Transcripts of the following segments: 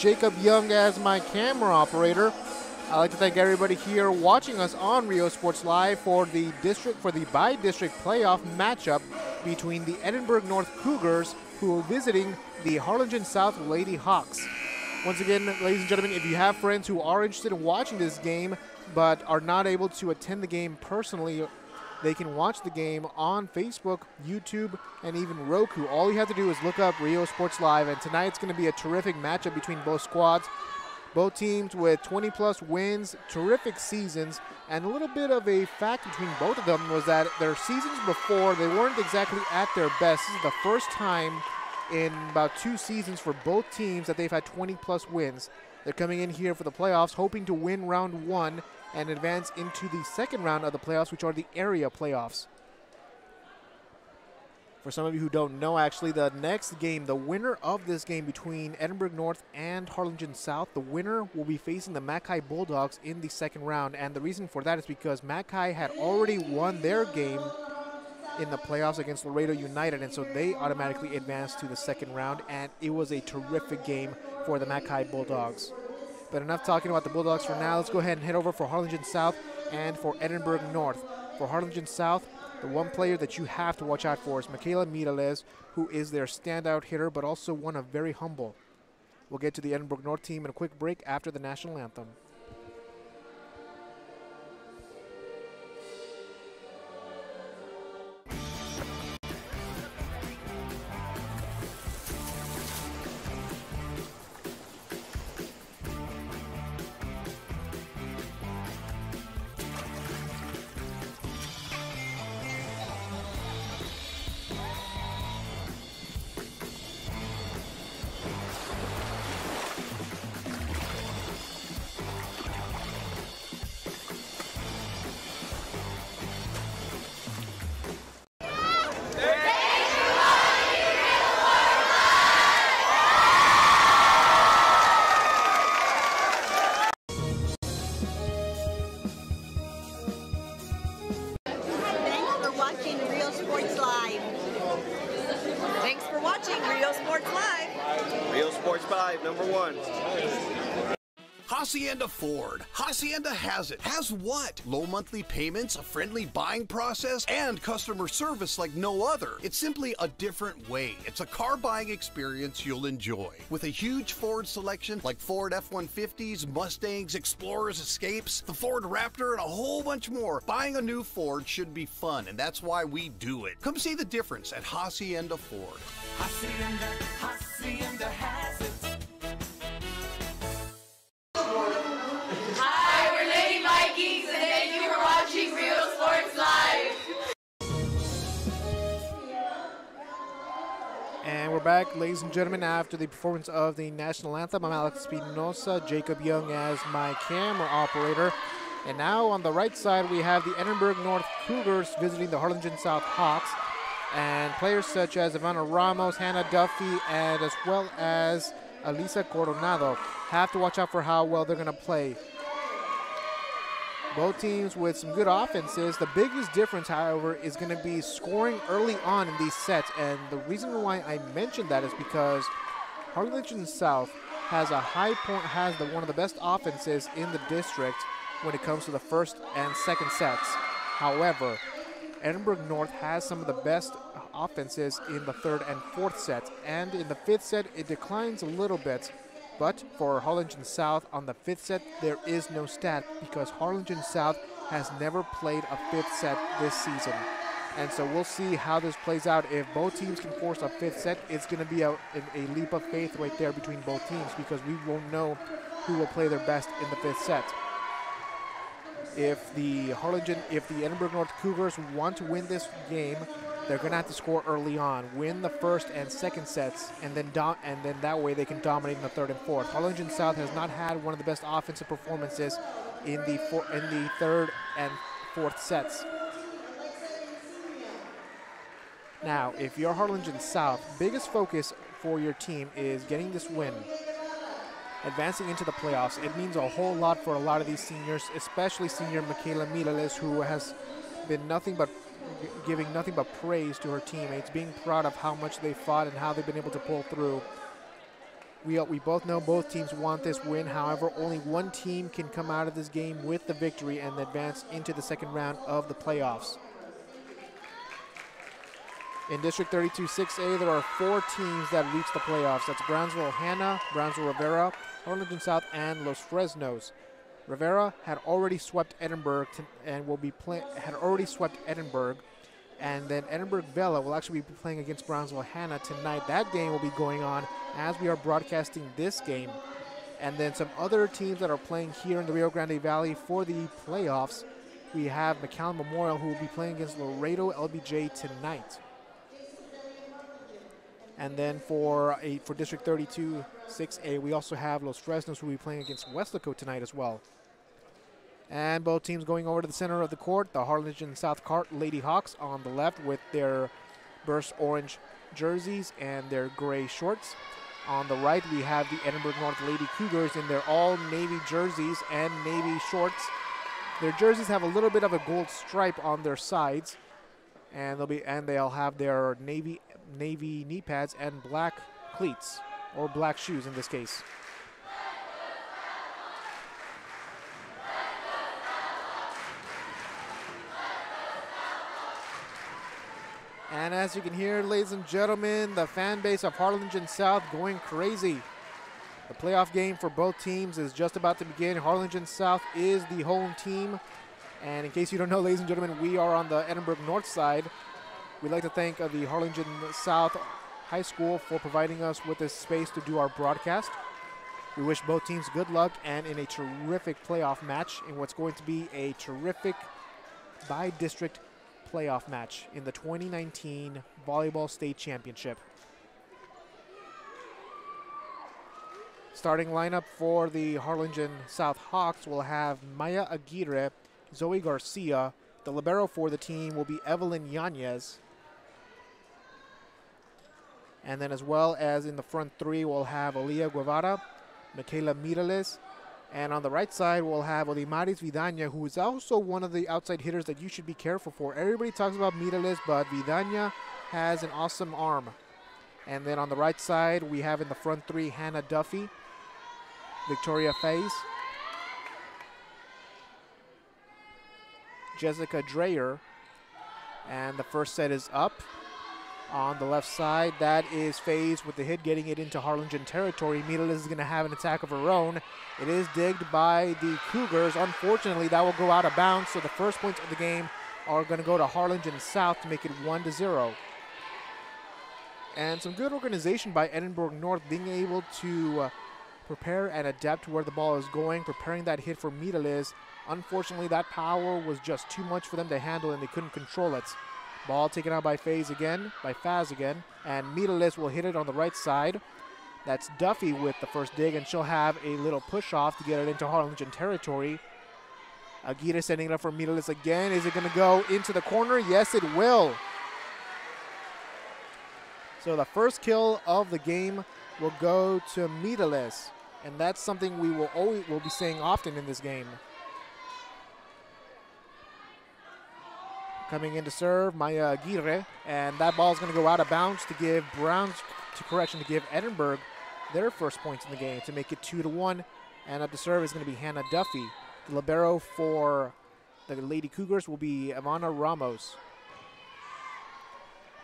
Jacob Young as my camera operator. I'd like to thank everybody here watching us on Rio Sports Live for the by-district playoff matchup between the Edinburgh North Cougars, who are visiting the Harlingen South Lady Hawks. Once again, ladies and gentlemen, if you have friends who are interested in watching this game but are not able to attend the game personally, they can watch the game on Facebook, YouTube, and even Roku. All you have to do is look up Rio Sports Live, and tonight's going to be a terrific matchup between both squads. Both teams with 20-plus wins, terrific seasons, and a little bit of a fact between both of them was that their seasons before, they weren't exactly at their best. This is the first time in about 2 seasons for both teams that they've had 20-plus wins. They're coming in here for the playoffs, hoping to win round 1 and advance into the second round of the playoffs, which are the area playoffs. For some of you who don't know, actually, the next game, the winner of this game between Edinburgh North and Harlingen South, the winner will be facing the Mackay Bulldogs in the second round. And the reason for that is because Mackay had already won their game in the playoffs against Laredo United, and so they automatically advanced to the second round, and it was a terrific game for the Mackay Bulldogs. But enough talking about the Bulldogs for now. Let's go ahead and head over for Harlingen South and for Edinburgh North. For Harlingen South, the one player that you have to watch out for is Michaela Mirales, who is their standout hitter, but also one of very humble. We'll get to the Edinburgh North team in a quick break after the national anthem. Hacienda Ford. Hacienda has it. Has what? Low monthly payments, a friendly buying process, and customer service like no other. It's simply a different way. It's a car buying experience you'll enjoy. With a huge Ford selection like Ford F-150s, Mustangs, Explorers, Escapes, the Ford Raptor, and a whole bunch more, buying a new Ford should be fun, and that's why we do it. Come see the difference at Hacienda Ford. Hacienda has it. And we're back, ladies and gentlemen, after the performance of the national anthem. I'm Alex Espinosa, Jacob Young as my camera operator. And now on the right side, we have the Edinburgh North Cougars visiting the Harlingen South Hawks. And players such as Ivana Ramos, Hannah Duffy, and as well as Alisa Coronado have to watch out for how well they're going to play. Both teams with some good offenses. The biggest difference, however, is going to be scoring early on in these sets. And the reason why I mentioned that is because Harlingen South has one of the best offenses in the district when it comes to the first and second sets. However, Edinburgh North has some of the best offenses in the third and fourth sets. And in the fifth set, it declines a little bit. But for Harlingen South, on the fifth set, there is no stat because Harlingen South has never played a fifth set this season. And so we'll see how this plays out. If both teams can force a fifth set, it's going to be a leap of faith right there between both teams because we won't know who will play their best in the fifth set. If the Edinburgh North Cougars want to win this game, they're going to have to score early on, win the first and second sets, and then that way they can dominate in the third and fourth. Harlingen South has not had one of the best offensive performances in the third and fourth sets. Now, if you're Harlingen South, biggest focus for your team is getting this win, advancing into the playoffs. It means a whole lot for a lot of these seniors, especially senior Michaela Mirales, who has been giving nothing but praise to her teammates, being proud of how much they fought and how they've been able to pull through. We both know both teams want this win. However, only one team can come out of this game with the victory and advance into the second round of the playoffs. In District 32 6A, there are 4 teams that reach the playoffs. That's Brownsville-Hanna, Brownsville-Rivera, Harlingen South, and Los Fresnos. Rivera had already swept Edinburgh and had already swept Edinburgh. And then Edinburgh-Vela will actually be playing against Brownsville-Hanna tonight. That game will be going on as we are broadcasting this game. And then some other teams that are playing here in the Rio Grande Valley for the playoffs. We have McAllen Memorial, who will be playing against Laredo LBJ tonight. And then for District 32 6A, we also have Los Fresnos, who will be playing against Weslaco tonight as well. And both teams going over to the center of the court. The Harlingen South Lady Hawks on the left with their burst orange jerseys and their gray shorts. On the right, we have the Edinburgh North Lady Cougars in their all navy jerseys and navy shorts. Their jerseys have a little bit of a gold stripe on their sides, and they'll have their navy knee pads and black cleats, or black shoes in this case. And as you can hear, ladies and gentlemen, the fan base of Harlingen South going crazy. The playoff game for both teams is just about to begin. Harlingen South is the home team. And in case you don't know, ladies and gentlemen, we are on the Edinburgh North side. We'd like to thank the Harlingen South High School for providing us with this space to do our broadcast. We wish both teams good luck and in a terrific playoff match in what's going to be a terrific by-district playoff match in the 2019 Volleyball State Championship. Starting lineup for the Harlingen South Hawks will have Maya Aguirre, Zoe Garcia. The libero for the team will be Evelyn Yanez. And then as well as in the front three, we'll have Aaliyah Guevara, Michaela Mirales, and on the right side, we'll have Olimaris Vidania, who is also one of the outside hitters that you should be careful for. Everybody talks about Mirales, but Vidania has an awesome arm. And then on the right side, we have in the front three, Hannah Duffy, Victoria Faze, Jessica Dreyer, and the first set is up. On the left side, that is Faze with the hit, getting it into Harlingen territory. Mirales is going to have an attack of her own. It is digged by the Cougars. Unfortunately, that will go out of bounds, so the first points of the game are going to go to Harlingen South to make it 1-0. And some good organization by Edinburgh North, being able to prepare and adapt to where the ball is going, preparing that hit for Mirales. Unfortunately, that power was just too much for them to handle, and they couldn't control it. Ball taken out by Faz again, and Mirales will hit it on the right side. That's Duffy with the first dig, and she'll have a little push-off to get it into Harlingen territory. Aguirre sending it up for Mirales again. Is it going to go into the corner? Yes, it will. So the first kill of the game will go to Mirales, and that's something we will be saying often in this game. Coming in to serve, Maya Aguirre, and that ball is going to go out of bounds to give to give Edinburgh their first points in the game to make it 2-1. And up to serve is going to be Hannah Duffy. The libero for the Lady Cougars will be Ivana Ramos.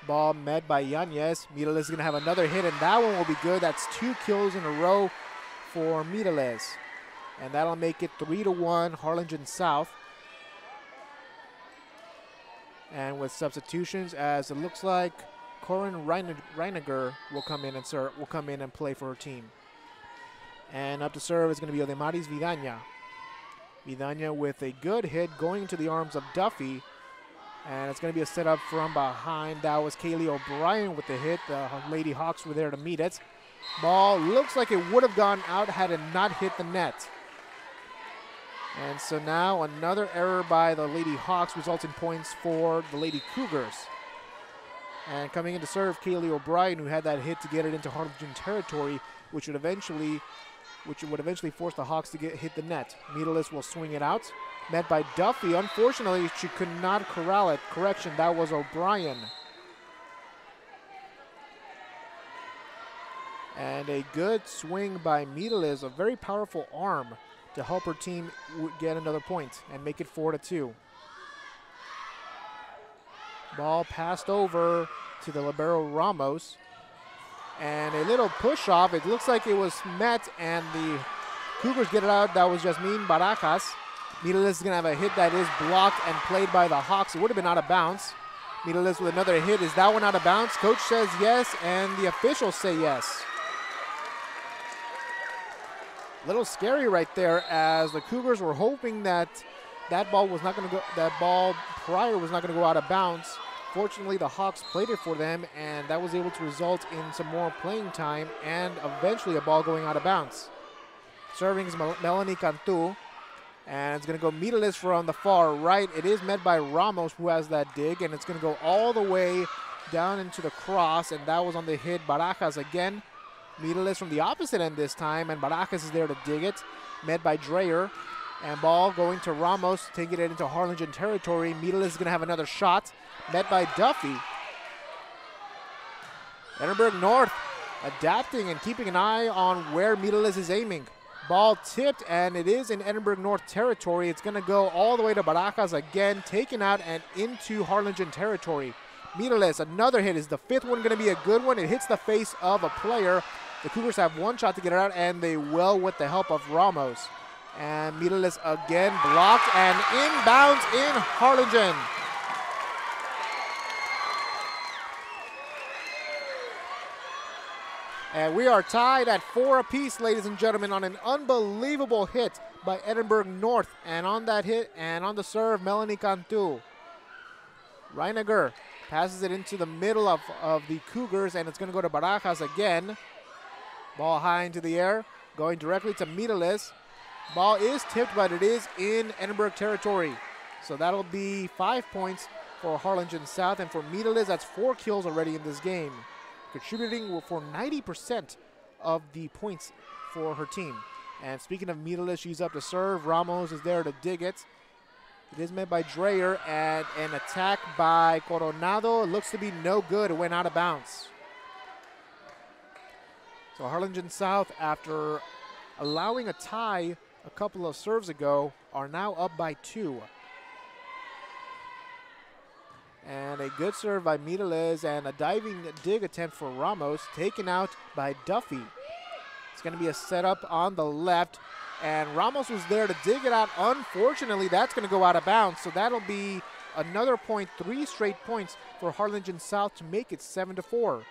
Ball met by Yanez. Mirales is going to have another hit, and that one will be good. That's 2 kills in a row for Mirales. And that'll make it 3-1 Harlingen South. And with substitutions, as it looks like Corinne Reiniger will come in and play for her team. And up to serve is going to be Olimaris Vidania. Vidania with a good hit going into the arms of Duffy. And it's going to be a setup from behind. That was Kaylee O'Brien with the hit. The Lady Hawks were there to meet it. Ball looks like it would have gone out had it not hit the net. And so now another error by the Lady Hawks results in points for the Lady Cougars. And coming in to serve, Kaylee O'Brien, who had that hit to get it into Harlingen territory, which would eventually force the Hawks to hit the net. Mirales will swing it out. Met by Duffy. Unfortunately, she could not corral it. Correction, that was O'Brien. And a good swing by Mireles, a very powerful arm to help her team get another point and make it 4-2. Ball passed over to the libero Ramos. And a little push off. It looks like it was met, and the Cougars get it out. That was Jasmine Barajas. Mireles is going to have a hit that is blocked and played by the Hawks. It would have been out of bounds. Mireles with another hit. Is that one out of bounds? Coach says yes, and the officials say yes. A little scary right there, as the Cougars were hoping that that ball was not going to go. That ball prior was not going to go out of bounds. Fortunately, the Hawks played it for them, and that was able to result in some more playing time and eventually a ball going out of bounds. Serving is Melanie Cantu, and it's going to go Mireles from the far right. It is met by Ramos, who has that dig, and it's going to go all the way down into the cross, and that was on the hit. Barajas again. Mireles from the opposite end this time, and Barajas is there to dig it. Met by Dreyer, and ball going to Ramos, taking it into Harlingen territory. Mireles is going to have another shot. Met by Duffy. Edinburgh North adapting and keeping an eye on where Mireles is aiming. Ball tipped, and it is in Edinburgh North territory. It's going to go all the way to Barajas again, taken out and into Harlingen territory. Mireles, another hit. Is the fifth one going to be a good one? It hits the face of a player. The Cougars have one shot to get it out, and they will with the help of Ramos. And Mireles again blocked and inbounds in Harlingen. And we are tied at 4 apiece, ladies and gentlemen, on an unbelievable hit by Edinburgh North. And on that hit and on the serve, Melanie Cantu. Reiniger passes it into the middle of the Cougars, and it's going to go to Barajas again. Ball high into the air, going directly to Mireles. Ball is tipped, but it is in Edinburgh territory. So that'll be 5 points for Harlingen South, and for Mireles, that's 4 kills already in this game, contributing for 90% of the points for her team. And speaking of Mireles, she's up to serve. Ramos is there to dig it. It is met by Dreyer, and an attack by Coronado. It looks to be no good. It went out of bounds. So Harlingen South, after allowing a tie a couple of serves ago, are now up by 2. And a good serve by Mireles, and a diving dig attempt for Ramos, taken out by Duffy. It's going to be a setup on the left, and Ramos was there to dig it out. Unfortunately, that's going to go out of bounds, so that'll be another point, 3 straight points for Harlingen South to make it 7-4.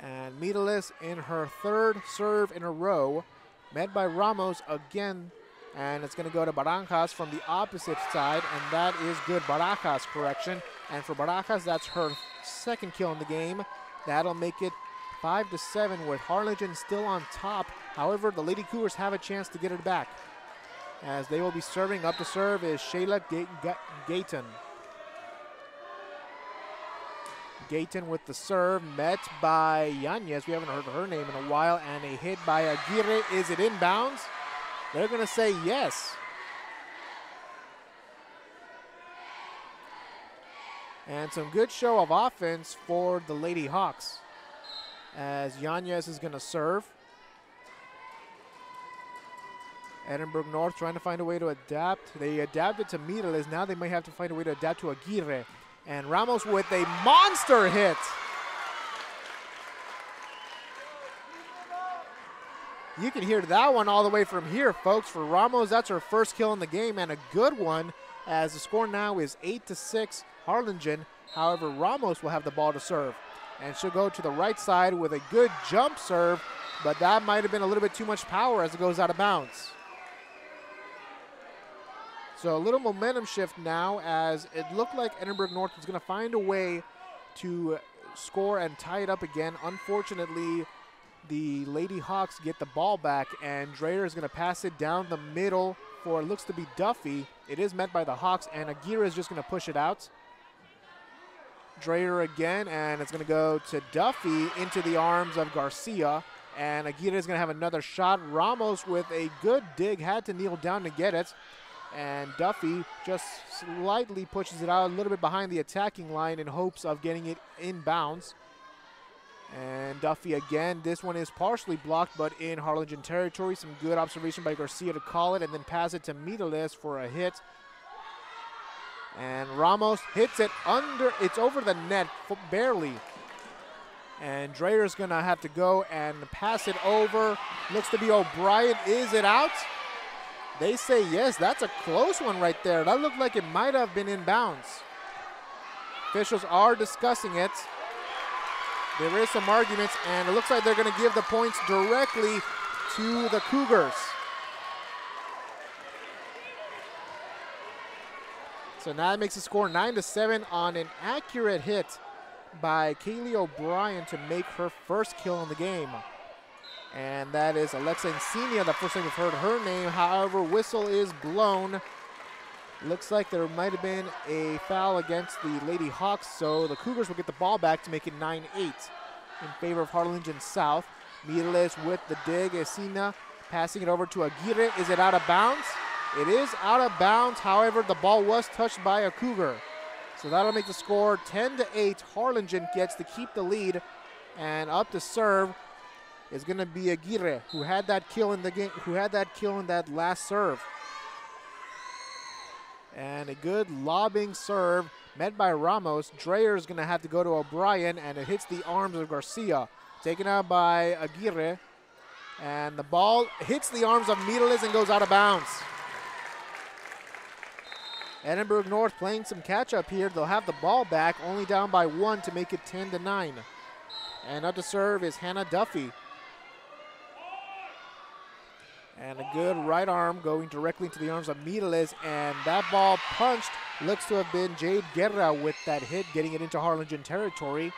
And Mireles in her 3rd serve in a row, met by Ramos again, and it's going to go to Barajas from the opposite side, and that is good. Barajas correction, and for Barajas, that's her 2nd kill in the game. That'll make it 5-7 with Harlingen still on top. However, the Lady Cougars have a chance to get it back, as they will be serving. Up to serve is Shayla Gayton. Gayton with the serve, met by Yanez. We haven't heard her name in a while, and a hit by Aguirre. Is it inbounds? They're going to say yes. And some good show of offense for the Lady Hawks, as Yanez is going to serve. Edinburgh North trying to find a way to adapt. They adapted to Mireles. Now they might have to find a way to adapt to Aguirre. And Ramos with a monster hit. You can hear that one all the way from here, folks. For Ramos, that's her 1st kill in the game, and a good one, as the score now is 8-6 Harlingen. However, Ramos will have the ball to serve, and she'll go to the right side with a good jump serve, but that might have been a little bit too much power as it goes out of bounds. So a little momentum shift now, as it looked like Edinburgh North was going to find a way to score and tie it up again. Unfortunately, the Lady Hawks get the ball back, and Dreyer is going to pass it down the middle for it looks to be Duffy. It is met by the Hawks, and Aguirre is just going to push it out. Dreyer again, and it's going to go to Duffy into the arms of Garcia, and Aguirre is going to have another shot. Ramos with a good dig, had to kneel down to get it, and Duffy just slightly pushes it out a little bit behind the attacking line in hopes of getting it inbounds. And Duffy again. This one is partially blocked, but in Harlingen territory. Some good observation by Garcia to call it and then pass it to Mireles for a hit. And Ramos hits it under. It's over the net, barely. And Dreyer's going to have to go and pass it over. Looks to be O'Brien. Is it out? They say yes. That's a close one right there. That looked like it might have been in bounds. Officials are discussing it. There is some arguments, and it looks like they're going to give the points directly to the Cougars. So now it makes the score 9-7 on an accurate hit by Kaylee O'Brien to make her first kill in the game. And that is Alexa Encinia, the first time we've heard her name. However, whistle is blown. Looks like there might have been a foul against the Lady Hawks, so the Cougars will get the ball back to make it 9-8 in favor of Harlingen South. Mireles with the dig. Encina passing it over to Aguirre. Is it out of bounds? It is out of bounds. However, the ball was touched by a Cougar. So that'll make the score 10-8. Harlingen gets to keep the lead, and up to serve is going to be Aguirre, who had that kill in the game, in that last serve. And a good lobbing serve met by Ramos. Dreyer is going to have to go to O'Brien, and it hits the arms of Garcia. Taken out by Aguirre, and the ball hits the arms of Mireles and goes out of bounds. Edinburgh North playing some catch-up here. They'll have the ball back, only down by 1 to make it 10-9. And up to serve is Hannah Duffy. And a good right arm going directly into the arms of Mireles, and that ball punched. Looks to have been Jade Guerra with that hit, getting it into Harlingen territory.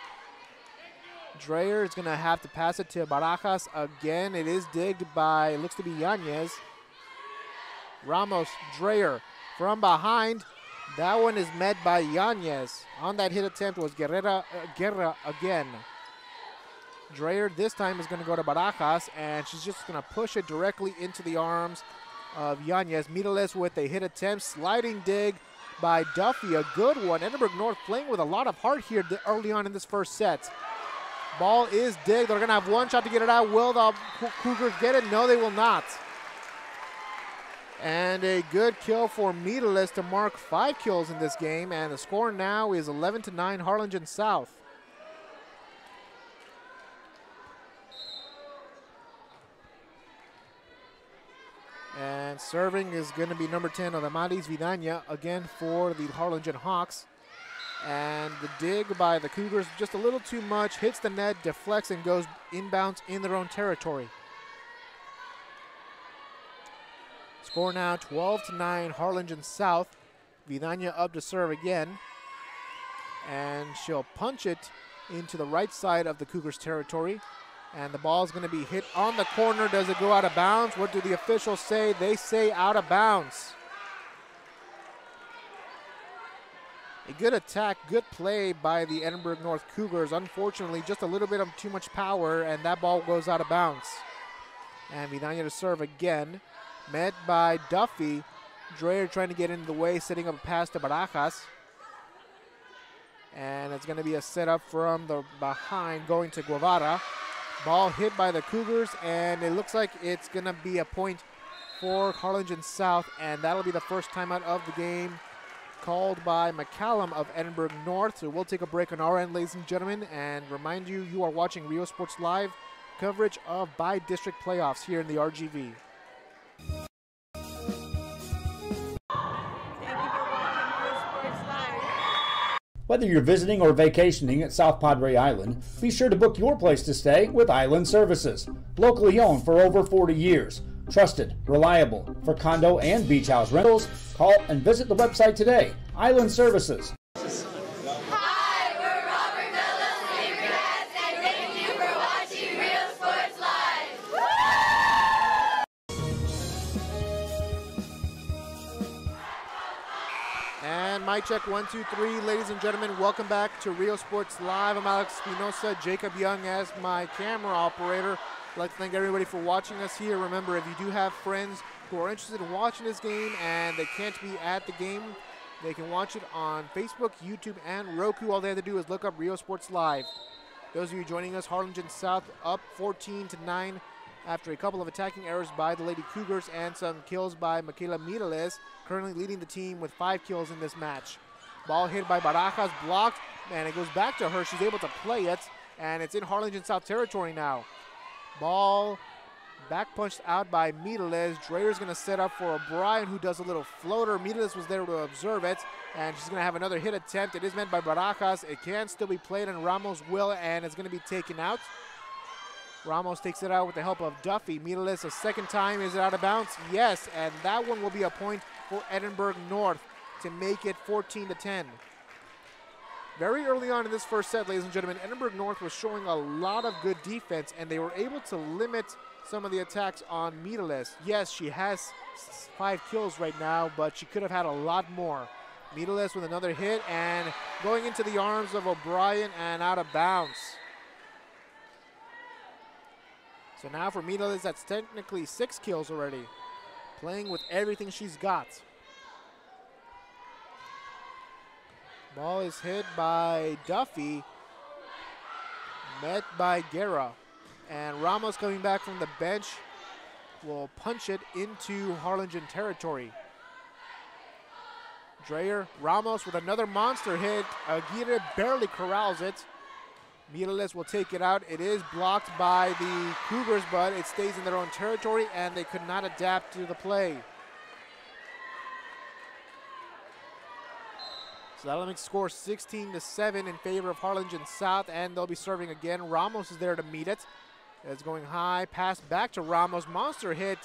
Dreyer is going to have to pass it to Barajas again. It is digged by, looks to be Yanez. Ramos, Dreyer from behind. That one is met by Yanez. On that hit attempt was Guerra again. Dreyer this time is going to go to Barajas, and she's just going to push it directly into the arms of Yanez. Mireles with a hit attempt. Sliding dig by Duffy, a good one. Edinburgh North playing with a lot of heart here early on in this first set. Ball is digged. They're going to have one shot to get it out. Will the Cougars get it? No, they will not. And a good kill for Mireles to mark 5 kills in this game. And the score now is 11-9 Harlingen South. And serving is going to be number 10, Adamaris Vidania, again for the Harlingen Hawks. And the dig by the Cougars, just a little too much, hits the net, deflects, and goes inbounds in their own territory. Score now 12-9 Harlingen South. Vidania up to serve again. And she'll punch it into the right side of the Cougars territory. And the ball is going to be hit on the corner. Does it go out of bounds? What do the officials say? They say out of bounds. A good attack, good play by the Edinburgh North Cougars. Unfortunately, just a little bit of too much power, and that ball goes out of bounds. And Vidania to serve again. Met by Duffy. Dreyer trying to get into the way, setting up a pass to Barajas. And it's going to be a setup from the behind going to Guevara. Ball hit by the Cougars, and it looks like it's going to be a point for Harlingen South, and that'll be the first timeout of the game called by McCallum of Edinburgh North. So we'll take a break on our end, ladies and gentlemen, and remind you, you are watching Rio Sports Live coverage of by-district playoffs here in the RGV. Whether you're visiting or vacationing at South Padre Island, be sure to book your place to stay with Island Services. Locally owned for over 40 years. Trusted, reliable for condo and beach house rentals. Call and visit the website today. Island Services. Hi, we're Robert Mello, Neighbor Hats, and thank you for watching Rio Sports Live. And mic check 1, 2, 3. Ladies and gentlemen, welcome back to Rio Sports Live. I'm Alex Espinosa, Jacob Young as my camera operator. I'd like to thank everybody for watching us here. Remember, if you do have friends who are interested in watching this game and they can't be at the game, they can watch it on Facebook, YouTube, and Roku. All they have to do is look up Rio Sports Live. Those of you joining us, Harlingen South up 14-9 after a couple of attacking errors by the Lady Cougars and some kills by Michaela Mirales, currently leading the team with 5 kills in this match. Ball hit by Barajas, blocked, and it goes back to her. She's able to play it, and it's in Harlingen South territory now. Ball back punched out by Mirales. Dreyer's going to set up for O'Brien, who does a little floater. Mirales was there to observe it, and she's going to have another hit attempt. It is meant by Barajas. It can still be played, and Ramos will, and it's going to be taken out. Ramos takes it out with the help of Duffy. Mirales a second time. Is it out of bounds? Yes, and that one will be a point for Edinburgh North to make it 14-10. Very early on in this first set, ladies and gentlemen, Edinburgh North was showing a lot of good defense, and they were able to limit some of the attacks on Mirales. Yes, she has 5 kills right now, but she could have had a lot more. Mirales with another hit and going into the arms of O'Brien and out of bounds. So now for Mirales, that's technically 6 kills already, playing with everything she's got. Ball is hit by Duffy, met by Guerra. And Ramos coming back from the bench will punch it into Harlingen territory. Dreyer, Ramos with another monster hit. Aguirre barely corrals it. Mirales will take it out. It is blocked by the Cougars, but it stays in their own territory, and they could not adapt to the play. So that'll make score 16-7 in favor of Harlingen South, and they'll be serving again. Ramos is there to meet it. It's going high, pass back to Ramos. Monster hit,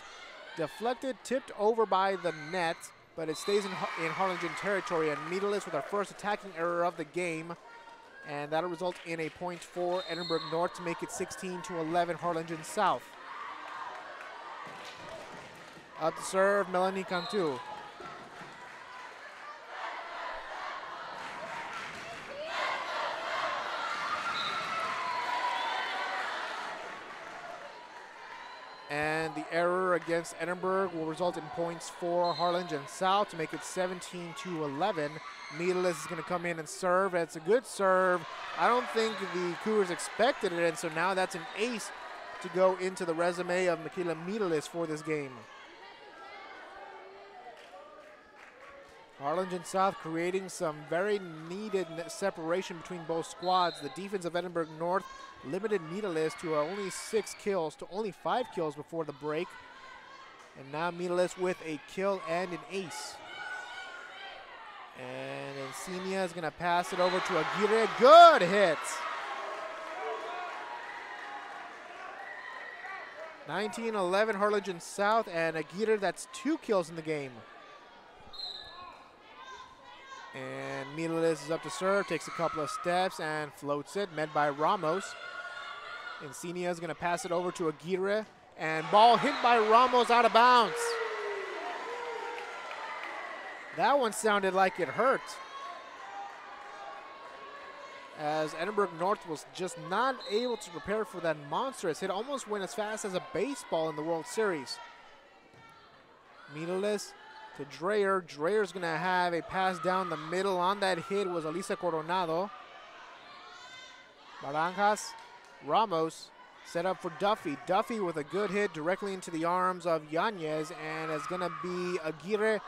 deflected, tipped over by the net, but it stays in Harlingen territory, and Mirales with our first attacking error of the game. And that'll result in a point for Edinburgh North to make it 16-11 Harlingen South. Up to serve, Melanie Cantu. And the error against Edinburgh will result in points for Harlingen South to make it 17-11. Mirales is going to come in and serve. It's a good serve. I don't think the Cougars expected it, and so now that's an ace to go into the resume of Michaela Mirales for this game. Harlingen South creating some very needed separation between both squads. The defense of Edinburgh North limited Mirales to only 6 kills, to only 5 kills before the break. And now Mirales with a kill and an ace. And Encinia is going to pass it over to Aguirre. Good hit. 19-11 Harlingen South, and Aguirre, that's 2 kills in the game. And Mirales is up to serve, takes a couple of steps and floats it, met by Ramos. Encinia is going to pass it over to Aguirre, and ball hit by Ramos out of bounds. That one sounded like it hurt, as Edinburgh North was just not able to prepare for that monstrous hit. Almost went as fast as a baseball in the World Series. Mirales to Dreyer. Dreyer's going to have a pass down the middle. On that hit was Elisa Coronado. Barajas, Ramos set up for Duffy. Duffy with a good hit directly into the arms of Yanez, and it's going to be Aguirre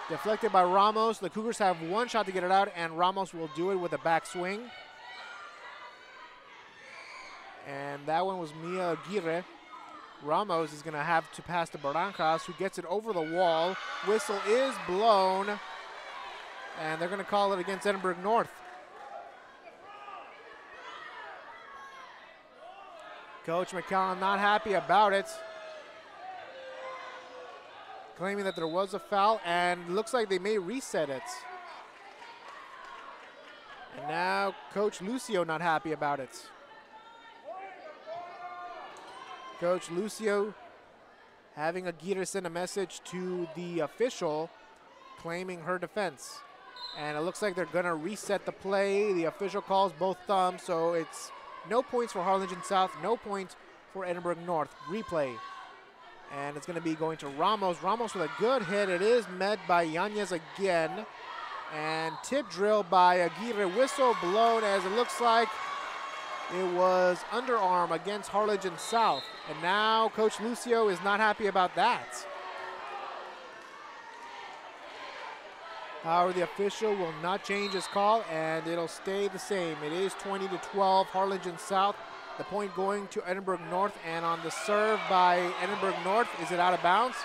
deflected by Ramos. The Cougars have one shot to get it out, and Ramos will do it with a backswing. And that one was Mia Aguirre. Ramos is going to have to pass to Barajas, who gets it over the wall. Whistle is blown, and they're going to call it against Edinburgh North. Coach McCallum not happy about it, claiming that there was a foul, and looks like they may reset it. And now Coach Lucio not happy about it. Coach Lucio having Aguirre send a message to the official claiming her defense. And it looks like they're going to reset the play. The official calls both thumbs, so it's no points for Harlingen South, no point for Edinburgh North. Replay. And it's going to be going to Ramos. Ramos with a good hit. It is met by Yanez again. And tip drill by Aguirre. Whistle blown, as it looks like It was underarm against Harlingen South. And now Coach Lucio is not happy about that. However, the official will not change his call, and it'll stay the same. It is 20-12, Harlingen South. The point going to Edinburgh North, and on the serve by Edinburgh North, is it out of bounds?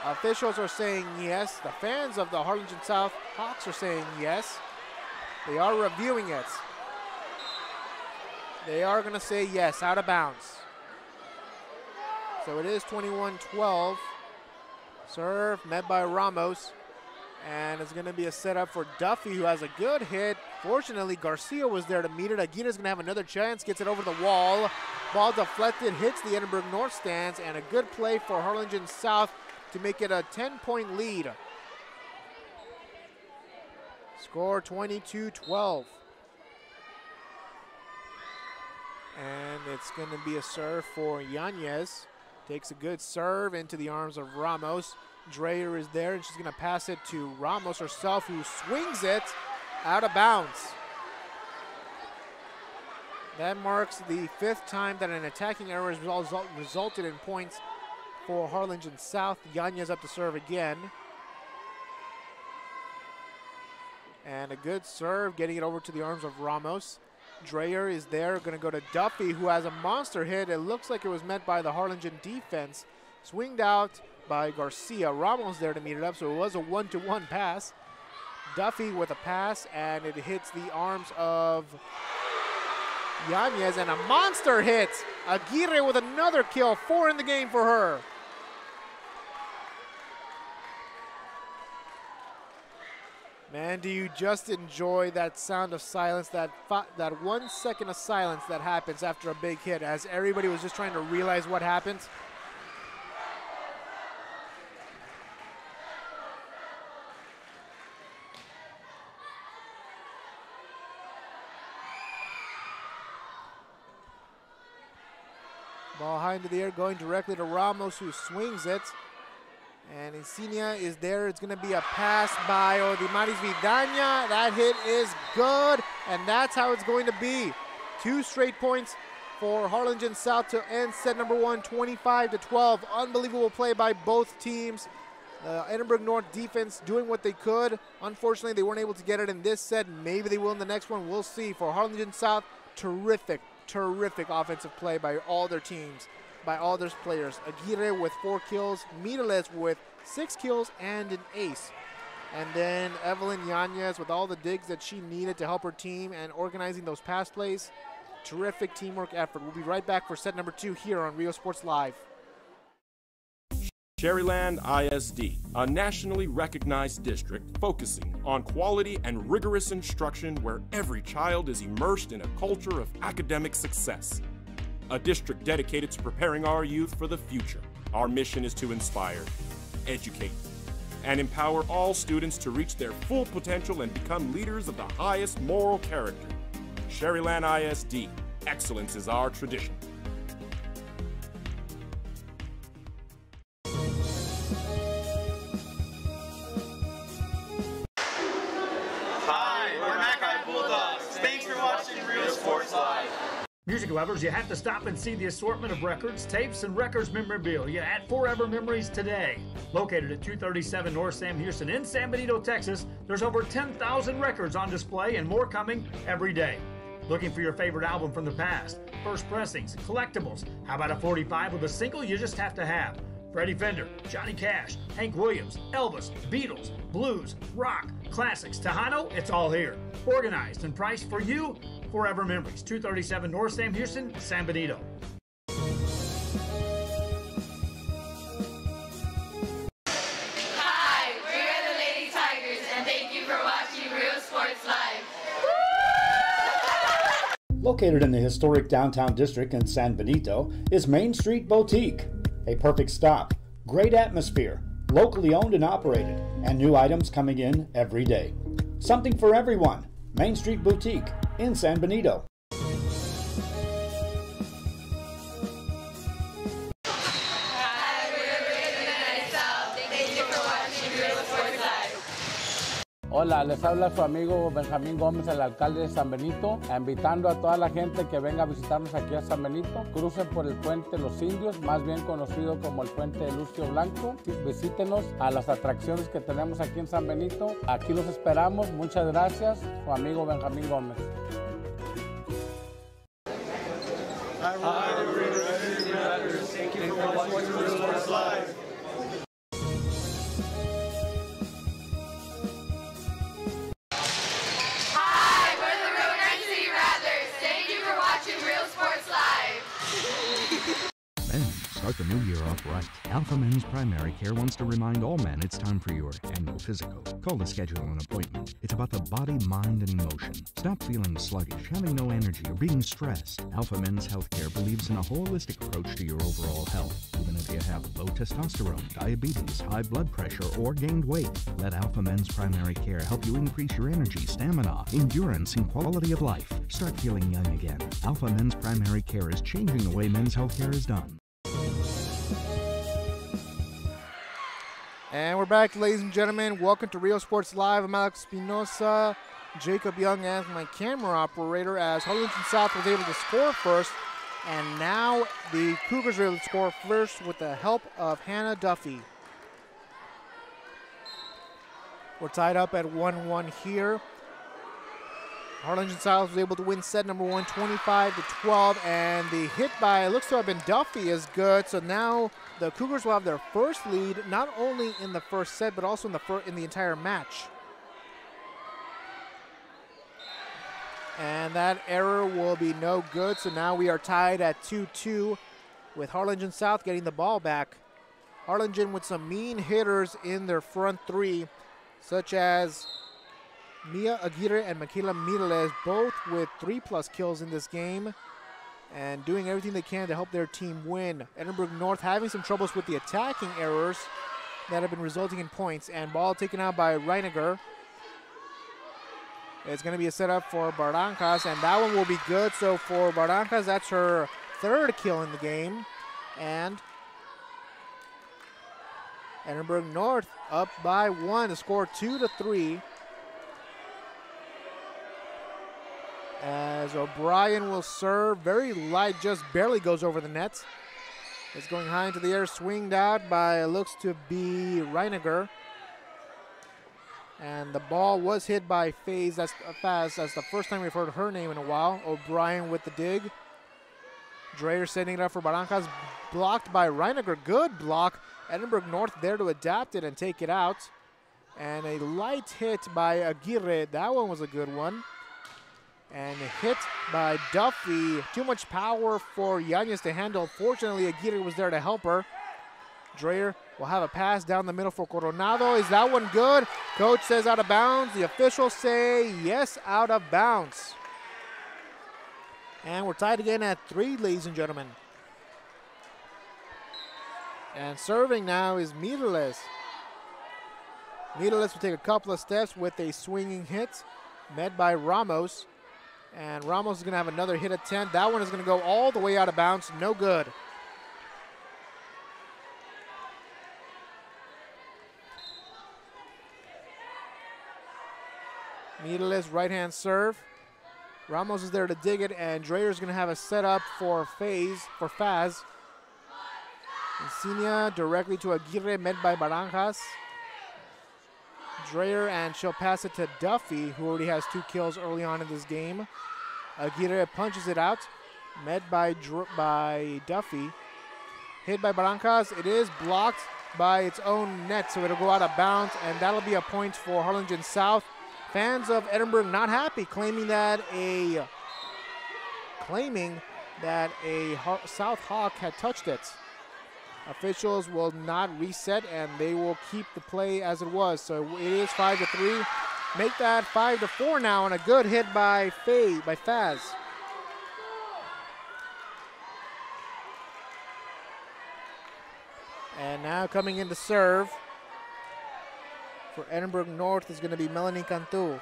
Officials are saying yes. The fans of the Harlingen South Hawks are saying yes. They are reviewing it. They are going to say yes, out of bounds. So it is 21-12. Serve met by Ramos. And it's going to be a setup for Duffy, who has a good hit. Fortunately, Garcia was there to meet it. Aguirre's going to have another chance, gets it over the wall. Ball deflected, hits the Edinburgh North stands, and a good play for Harlingen South to make it a 10-point lead. Score 22-12. And it's going to be a serve for Yanez. Takes a good serve into the arms of Ramos. Dreyer is there, and she's going to pass it to Ramos herself, who swings it out of bounds. That marks the 5th time that an attacking error has resulted in points for Harlingen South. Yanez up to serve again. And a good serve, getting it over to the arms of Ramos. Dreyer is there, going to go to Duffy, who has a monster hit. It looks like it was met by the Harlingen defense. Swinged out by Garcia. Ramos there to meet it up, so it was a one-to-one pass. Duffy with a pass, and it hits the arms of Yanez, and a monster hit. Aguirre with another kill, 4 in the game for her. Man, do you just enjoy that sound of silence, that 1 second of silence that happens after a big hit, as everybody was just trying to realize what happened? Ball high into the air, going directly to Ramos, who swings it. And Insignia is there. It's going to be a pass by Odimaris Vidaña. That hit is good, and that's how it's going to be. 2 straight points for Harlingen South to end set number 1, 25-12. Unbelievable play by both teams. Edinburgh North defense doing what they could. Unfortunately, they weren't able to get it in this set. Maybe they will in the next one. We'll see. For Harlingen South, terrific offensive play by all their teams, by all their players. Aguirre with 4 kills, Mireles with 6 kills and an ace. And then Evelyn Yanez with all the digs that she needed to help her team and organizing those pass plays. Terrific teamwork effort. We'll be right back for set number 2 here on Rio Sports Live. Cherryland ISD, a nationally recognized district focusing on quality and rigorous instruction where every child is immersed in a culture of academic success. A district dedicated to preparing our youth for the future. Our mission is to inspire, educate, and empower all students to reach their full potential and become leaders of the highest moral character. Cherryland ISD, excellence is our tradition. Music lovers, you have to stop and see the assortment of records, tapes, and records memorabilia at Forever Memories today. Located at 237 North Sam Houston in San Benito, Texas, there's over 10,000 records on display and more coming every day. Looking for your favorite album from the past, first pressings, collectibles, how about a 45 with a single you just have to have? Freddie Fender, Johnny Cash, Hank Williams, Elvis, Beatles, blues, rock, classics, Tejano, it's all here. Organized and priced for you. Forever Memories, 237 North Sam Houston, San Benito. Hi, we're the Lady Tigers, and thank you for watching Rio Sports Live. Located in the historic downtown district in San Benito is Main Street Boutique. A perfect stop, great atmosphere, locally owned and operated, and new items coming in every day. Something for everyone. Main Street Boutique in San Benito. Hi, we're the Lady South. Thank you for watching Rio Sports Live. Hola, les habla su amigo Benjamín Gómez, el alcalde de San Benito, invitando a toda la gente que venga a visitarnos aquí a San Benito. Crucen por el puente Los Indios, más bien conocido como el puente de Lucio Blanco. Visítenos a las atracciones que tenemos aquí en San Benito. Aquí los esperamos. Muchas gracias, su amigo Benjamín Gómez. Start the new year off right. Alpha Men's Primary Care wants to remind all men it's time for your annual physical. Call to schedule an appointment. It's about the body, mind, and emotion. Stop feeling sluggish, having no energy, or being stressed. Alpha Men's Healthcare believes in a holistic approach to your overall health. Even if you have low testosterone, diabetes, high blood pressure, or gained weight, let Alpha Men's Primary Care help you increase your energy, stamina, endurance, and quality of life. Start feeling young again. Alpha Men's Primary Care is changing the way men's healthcare is done. And we're back, ladies and gentlemen. Welcome to Rio Sports Live. I'm Alex Espinosa, Jacob Young as my camera operator, as Harlingen South was able to score first. And now the Cougars are able to score first with the help of Hannah Duffy. We're tied up at 1-1 here. Harlingen South was able to win set number 1, 25-12, and the hit by, it looks to have been Duffy, is good. So now the Cougars will have their first lead, not only in the first set, but also in the entire match. And that error will be no good. So now we are tied at 2-2 with Harlingen South getting the ball back. Harlingen with some mean hitters in their front three, such as Mia Aguirre and Michaela Mireles, both with 3+ kills in this game and doing everything they can to help their team win. Edinburgh North having some troubles with the attacking errors that have been resulting in points. And ball taken out by Reiniger. It's going to be a setup for Barrancas, and that one will be good. So for Barrancas, that's her 3rd kill in the game. And Edinburgh North up by 1 to score 2-3. As O'Brien will serve, very light, just barely goes over the net. It's going high into the air, swinged out by, looks to be Reiniger. And the ball was hit by Faz. That's the first time we've heard her name in a while. O'Brien with the dig. Dreyer setting it up for Barrancas, blocked by Reiniger. Good block. Edinburgh North there to adapt it and take it out. And a light hit by Aguirre. That one was a good one. And a hit by Duffy. Too much power for Yanez to handle. Fortunately, Aguirre was there to help her. Dreyer will have a pass down the middle for Coronado. Is that one good? Coach says out of bounds. The officials say yes, out of bounds. And we're tied again at 3, ladies and gentlemen. And serving now is Mireles. Mireles will take a couple of steps with a swinging hit, met by Ramos. And Ramos is going to have another hit attempt. That one is going to go all the way out of bounds. No good. Mireles right-hand serve. Ramos is there to dig it, and Dreyer is going to have a setup for Faz. Insignia directly to Aguirre, met by Barrancas. Dreyer, and she'll pass it to Duffy, who already has 2 kills early on in this game. Aguirre punches it out, met by Duffy. Hit by Barrancas. It is blocked by its own net, so it'll go out of bounds, and that'll be a point for Harlingen South. Fans of Edinburgh not happy, claiming that a South Hawk had touched it. Officials will not reset, and they will keep the play as it was. So it is 5-3. Make that 5-4 now, and a good hit by Faz. And now coming in to serve for Edinburgh North is going to be Melanie Cantu.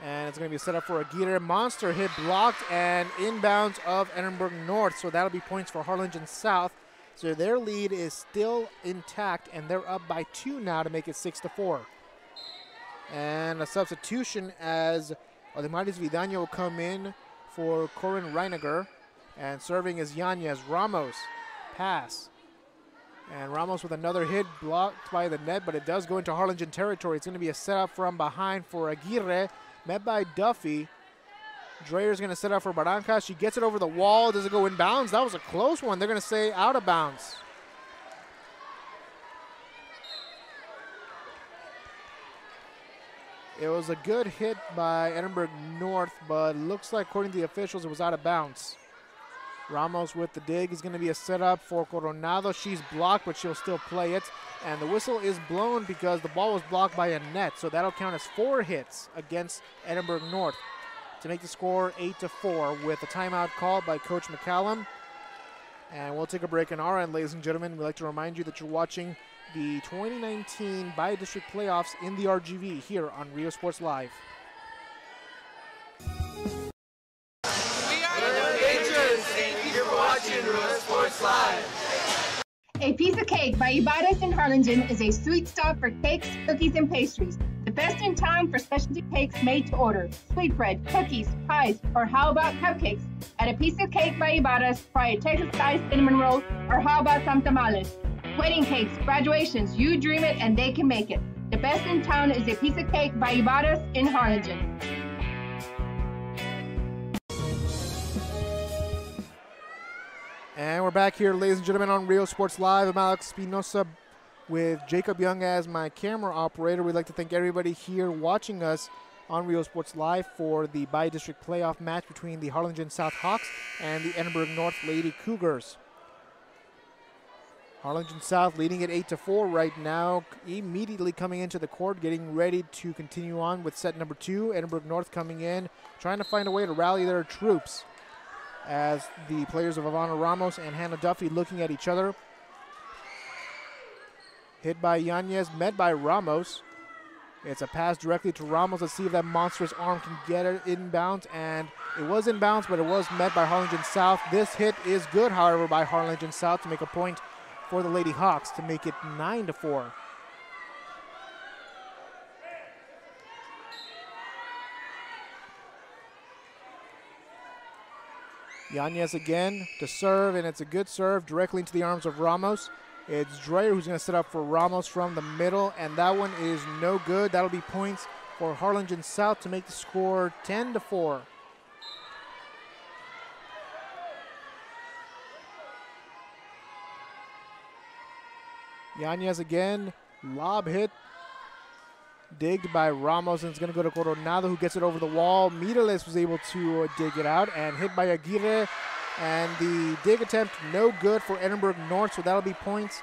And it's going to be set up for Aguirre. Monster hit blocked and inbounds of Edinburgh North. So that'll be points for Harlingen South. So their lead is still intact, and they're up by 2 now to make it 6-4. And a substitution as Ademaris Vidaña will come in for Corin Reiniger. And serving is Yanez. Ramos. Pass. And Ramos with another hit blocked by the net, but it does go into Harlingen territory. It's going to be a setup from behind for Aguirre, met by Duffy. Dreyer's going to set up for Barrancas. She gets it over the wall. Does it go inbounds? That was a close one. They're going to say out of bounds. It was a good hit by Edinburgh North, but looks like, according to the officials, it was out of bounds. Ramos with the dig is going to be a setup for Coronado. She's blocked, but she'll still play it. And the whistle is blown because the ball was blocked by a net. So that'll count as 4 hits against Edinburgh North to make the score 8-4 with a timeout called by Coach McCallum. And we'll take a break on our end, ladies and gentlemen. We'd like to remind you that you're watching the 2019 Bi-District Playoffs in the RGV here on Rio Sports Live. A Piece of Cake by Ibarras in Harlingen is a sweet stop for cakes, cookies, and pastries. The best in town for specialty cakes made to order. Sweetbread, cookies, pies, or how about cupcakes? At A Piece of Cake by Ibarras, try a Texas-style cinnamon roll, or how about some tamales? Wedding cakes, graduations, you dream it and they can make it. The best in town is A Piece of Cake by Ibarras in Harlingen. And we're back here, ladies and gentlemen, on Rio Sports Live. I'm Alex Espinosa with Jacob Young as my camera operator. We'd like to thank everybody here watching us on Rio Sports Live for the Bi-District Playoff match between the Harlingen South Hawks and the Edinburgh North Lady Cougars. Harlingen South leading it 8-4 right now, immediately coming into the court, getting ready to continue on with set number 2. Edinburgh North coming in, trying to find a way to rally their troops as the players of Ivana Ramos and Hannah Duffy looking at each other. Hit by Yanez, met by Ramos. It's a pass directly to Ramos. Let's see if that monstrous arm can get it inbounds. And it was inbounds, but it was met by Harlingen South. This hit is good, however, by Harlingen South to make a point for the Lady Hawks to make it 9-4. Yanez again to serve, and it's a good serve directly into the arms of Ramos. It's Dreyer who's going to set up for Ramos from the middle, and that one is no good. That'll be points for Harlingen South to make the score 10-4. Yanez again, lob hit, digged by Ramos, and it's going to go to Coronado, who gets it over the wall. Mireles was able to dig it out, and hit by Aguirre, and the dig attempt no good for Edinburgh North, so that'll be points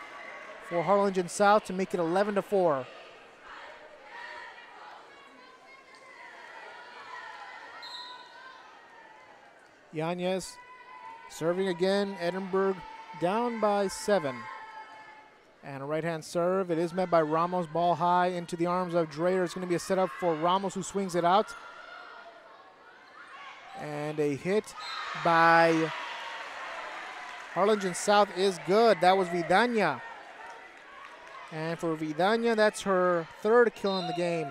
for Harlingen South to make it 11-4. Yanez serving again, Edinburgh down by 7. And a right-hand serve. It is met by Ramos. Ball high into the arms of Dreyer. It's going to be a setup for Ramos, who swings it out. And a hit by Harlingen South is good. That was Vidaña. And for Vidaña, that's her 3rd kill in the game.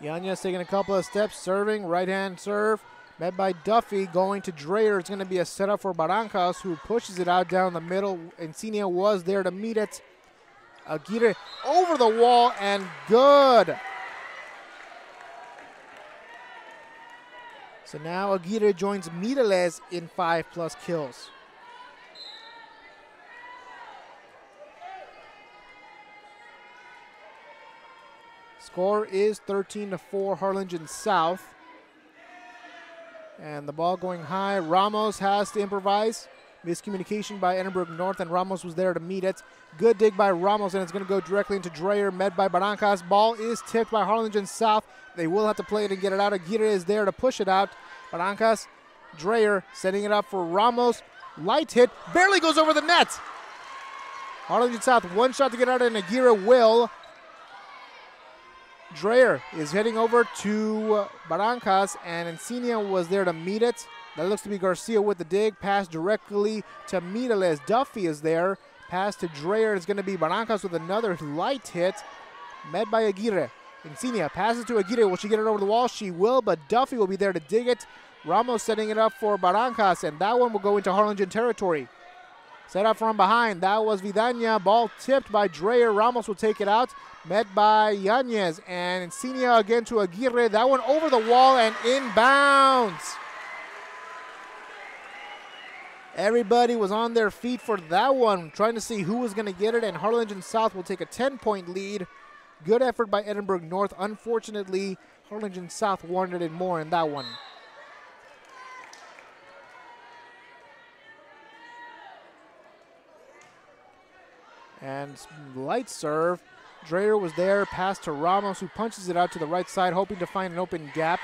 Yanez taking a couple of steps, serving, right-hand serve. Met by Duffy, going to Dreyer. It's going to be a setup for Barrancas, who pushes it out down the middle. Encinia was there to meet it. Aguirre over the wall, and good. So now Aguirre joins Mireles in 5+ kills. Score is 13-4 Harlingen South. And the ball going high. Ramos has to improvise. Miscommunication by Edinburgh North, and Ramos was there to meet it. Good dig by Ramos, and it's going to go directly into Dreyer, met by Barrancas. Ball is tipped by Harlingen South. They will have to play it and get it out. Aguirre is there to push it out. Barrancas, Dreyer setting it up for Ramos. Light hit, barely goes over the net. Harlingen South, one shot to get out, and Aguirre will. Dreyer is heading over to Barrancas, and Encinia was there to meet it. That looks to be Garcia with the dig. Pass directly to Mireles. Duffy is there. Pass to Dreyer. It's going to be Barancas with another light hit. Met by Aguirre. Insignia passes to Aguirre. Will she get it over the wall? She will, but Duffy will be there to dig it. Ramos setting it up for Barancas, and that one will go into Harlingen territory. Set up from behind. That was Vidania. Ball tipped by Dreyer. Ramos will take it out. Met by Yanez. And Insignia again to Aguirre. That one over the wall and inbounds. Everybody was on their feet for that one, trying to see who was going to get it, and Harlingen South will take a 10-point lead. Good effort by Edinburgh North. Unfortunately, Harlingen South wanted it more in that one. And light serve. Dreyer was there, pass to Ramos, who punches it out to the right side, hoping to find an open gap.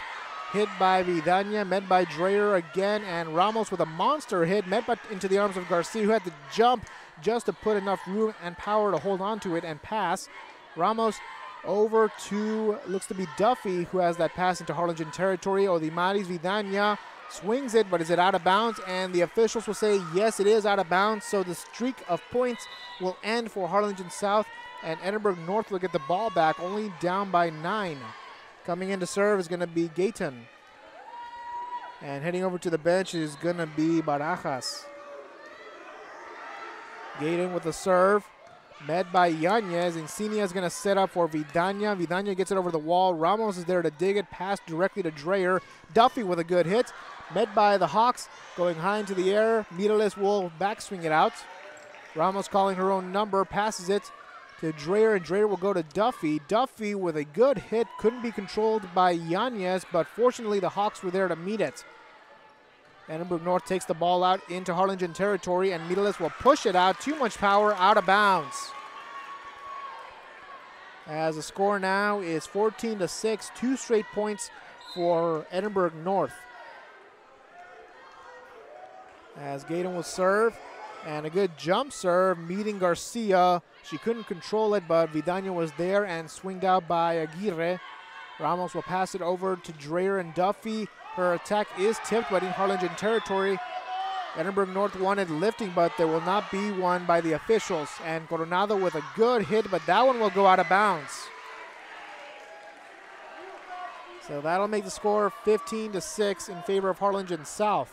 Hit by Vidania, met by Dreyer again, and Ramos with a monster hit, met by, into the arms of Garcia, who had to jump just to put enough room and power to hold on to it and pass. Ramos over to, looks to be Duffy, who has that pass into Harlingen territory. Odimaris Vidania swings it, but is it out of bounds? And the officials will say, yes, it is out of bounds. So the streak of points will end for Harlingen South, and Edinburgh North will get the ball back, only down by 9. Coming in to serve is going to be Gayton. And heading over to the bench is going to be Barajas. Gayton with the serve. Met by Yanez. Insignia is going to set up for Vidania. Vidania gets it over the wall. Ramos is there to dig it. Pass directly to Dreyer. Duffy with a good hit. Met by the Hawks. Going high into the air. Mireles will backswing it out. Ramos calling her own number. Passes it to Dreyer, and Dreyer will go to Duffy. Duffy with a good hit. Couldn't be controlled by Yanez, but fortunately the Hawks were there to meet it. Edinburgh North takes the ball out into Harlingen territory, and Mireles will push it out. Too much power, out of bounds. As the score now is 14-6, 2 straight points for Edinburgh North. As Gayton will serve, and a good jump serve meeting Garcia. She couldn't control it, but Vidania was there and swinged out by Aguirre. Ramos will pass it over to Dreyer and Duffy. Her attack is tipped, but in Harlingen territory. Edinburgh North wanted lifting, but there will not be one by the officials. And Coronado with a good hit, but that one will go out of bounds. So that'll make the score 15-6 in favor of Harlingen South.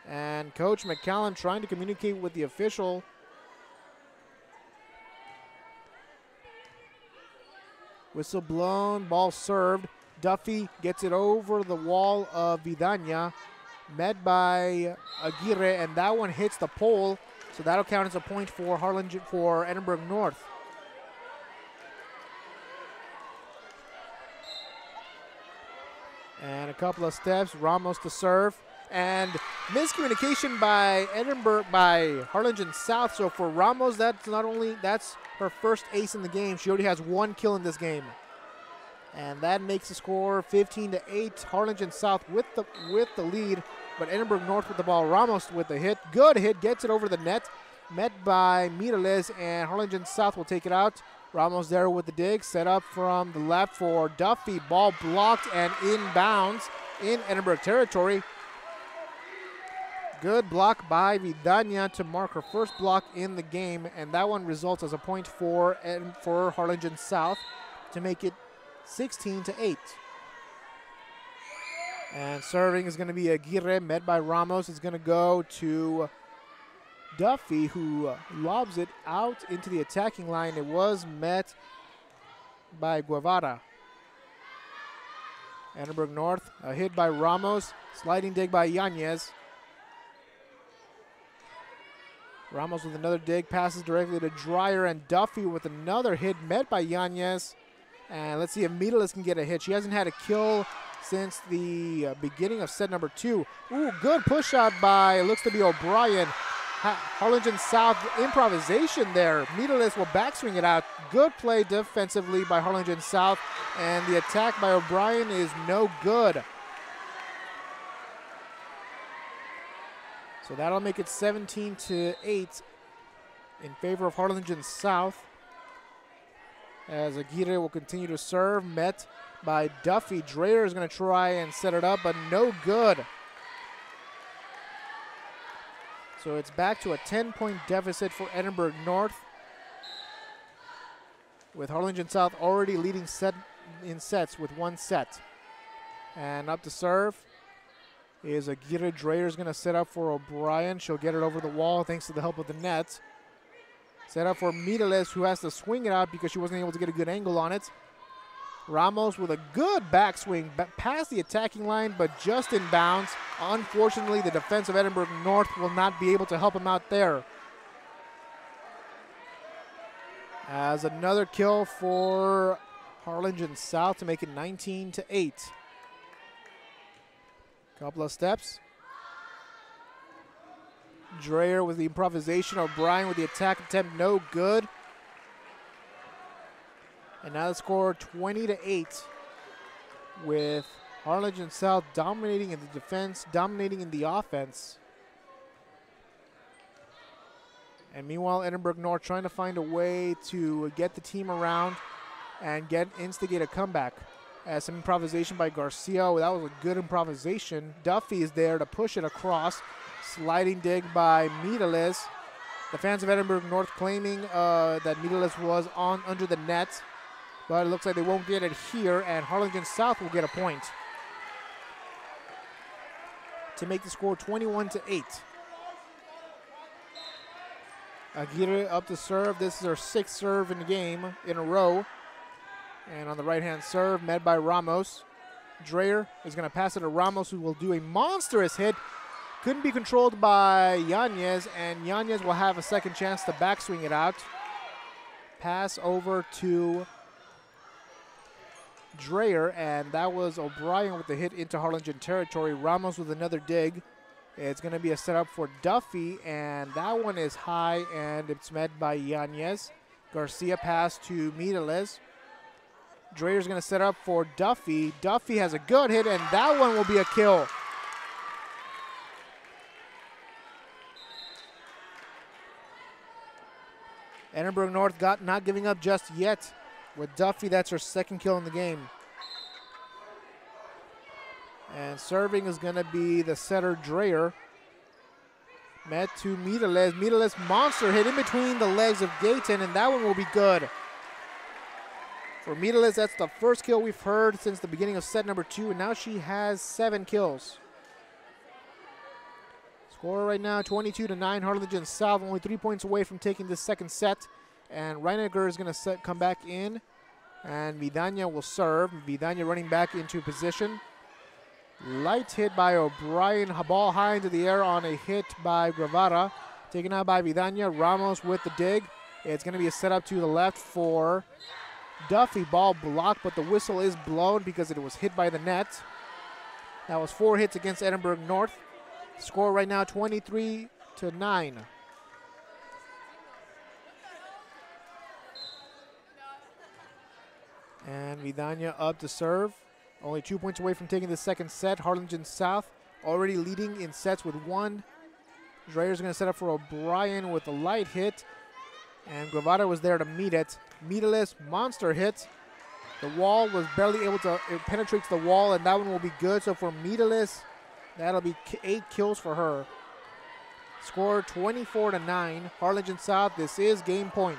And Coach McCallum trying to communicate with the official. Whistle blown, ball served. Duffy gets it over the wall of Vidania. Met by Aguirre, and that one hits the pole. So that'll count as a point for Harlingen, for Edinburgh North. And a couple of steps, Ramos to serve. And miscommunication by Harlingen South. So for Ramos, that's her first ace in the game. She already has 1 kill in this game. And that makes the score 15-8. Harlingen South with the lead, but Edinburgh North with the ball. Ramos with the hit. Good hit, gets it over the net. Met by Mireles, and Harlingen South will take it out. Ramos there with the dig. Set up from the left for Duffy. Ball blocked and inbounds in Edinburgh territory. Good block by Vidania to mark her first block in the game, and that one results as a point for Harlingen South to make it 16-8. And serving is going to be Aguirre, met by Ramos. It's going to go to Duffy, who lobs it out into the attacking line. It was met by Guevara. Edinburgh North, a hit by Ramos, sliding dig by Yanez. Ramos with another dig, passes directly to Dreyer, and Duffy with another hit, met by Yanez. And let's see if Mireles can get a hit. She hasn't had a kill since the beginning of set number 2. Ooh, good push out by, looks to be O'Brien. Harlingen South improvisation there. Mireles will backswing it out. Good play defensively by Harlingen South, and the attack by O'Brien is no good. So that'll make it 17-8 in favor of Harlingen South. As Aguirre will continue to serve, met by Duffy. Dreyer is going to try and set it up, but no good. So it's back to a 10-point deficit for Edinburgh North, with Harlingen South already leading in sets with 1 set. And up to serve is Aguirre. Dreyer is going to set up for O'Brien. She'll get it over the wall thanks to the help of the net. Set up for Mireles, who has to swing it out because she wasn't able to get a good angle on it. Ramos with a good backswing past the attacking line, but just in bounds. Unfortunately, the defense of Edinburgh North will not be able to help him out there. As another kill for Harlingen South to make it 19-8. Couple of steps. Dreyer with the improvisation. O'Brien with the attack attempt, no good. And now the score 20-8, with Harlingen South dominating in the defense, dominating in the offense. And meanwhile, Edinburgh North trying to find a way to get the team around and instigate a comeback. As some improvisation by Garcia. That was a good improvisation. Duffy is there to push it across. Sliding dig by Mireles. The fans of Edinburgh North claiming that Mireles was under the net. But it looks like they won't get it here, and Harlingen South will get a point to make the score 21-8. Aguirre up to serve. This is her 6th serve in the game in a row. And on the right-hand serve, met by Ramos. Dreyer is going to pass it to Ramos, who will do a monstrous hit. Couldn't be controlled by Yanez, and Yanez will have a second chance to backswing it out. Pass over to Dreyer, and that was O'Brien with the hit into Harlingen territory. Ramos with another dig. It's going to be a setup for Duffy, and that one is high, and it's met by Yanez. Garcia pass to Mireles. Dreyer's going to set up for Duffy. Duffy has a good hit, and that one will be a kill. Edinburgh North not giving up just yet. With Duffy, that's her 2nd kill in the game. And serving is going to be the setter Dreyer. Met to Mireles. Mireles monster hit in between the legs of Gayton, and that one will be good. For Mireles, that's the first kill we've heard since the beginning of set number 2, and now she has 7 kills. Score right now 22-9. Harlingen South only 3 points away from taking this 2nd set. And Reiniger is going to come back in, and Vidania will serve. Vidania running back into position. Light hit by O'Brien. Ball high into the air on a hit by Guevara. Taken out by Vidania. Ramos with the dig. It's going to be a setup to the left for Duffy. Ball blocked, but the whistle is blown because it was hit by the net. That was 4 hits against Edinburgh North. Score right now 23-9. And Vidania up to serve. Only 2 points away from taking the 2nd set. Harlingen South already leading in sets with 1. Dreyer's going to set up for O'Brien with a light hit. And Guevara was there to meet it. Mireles monster hit. The wall was barely able to, it penetrates the wall, and that one will be good. So for Mireles, that'll be 8 kills for her. Score 24-9. Harlingen South, this is game point.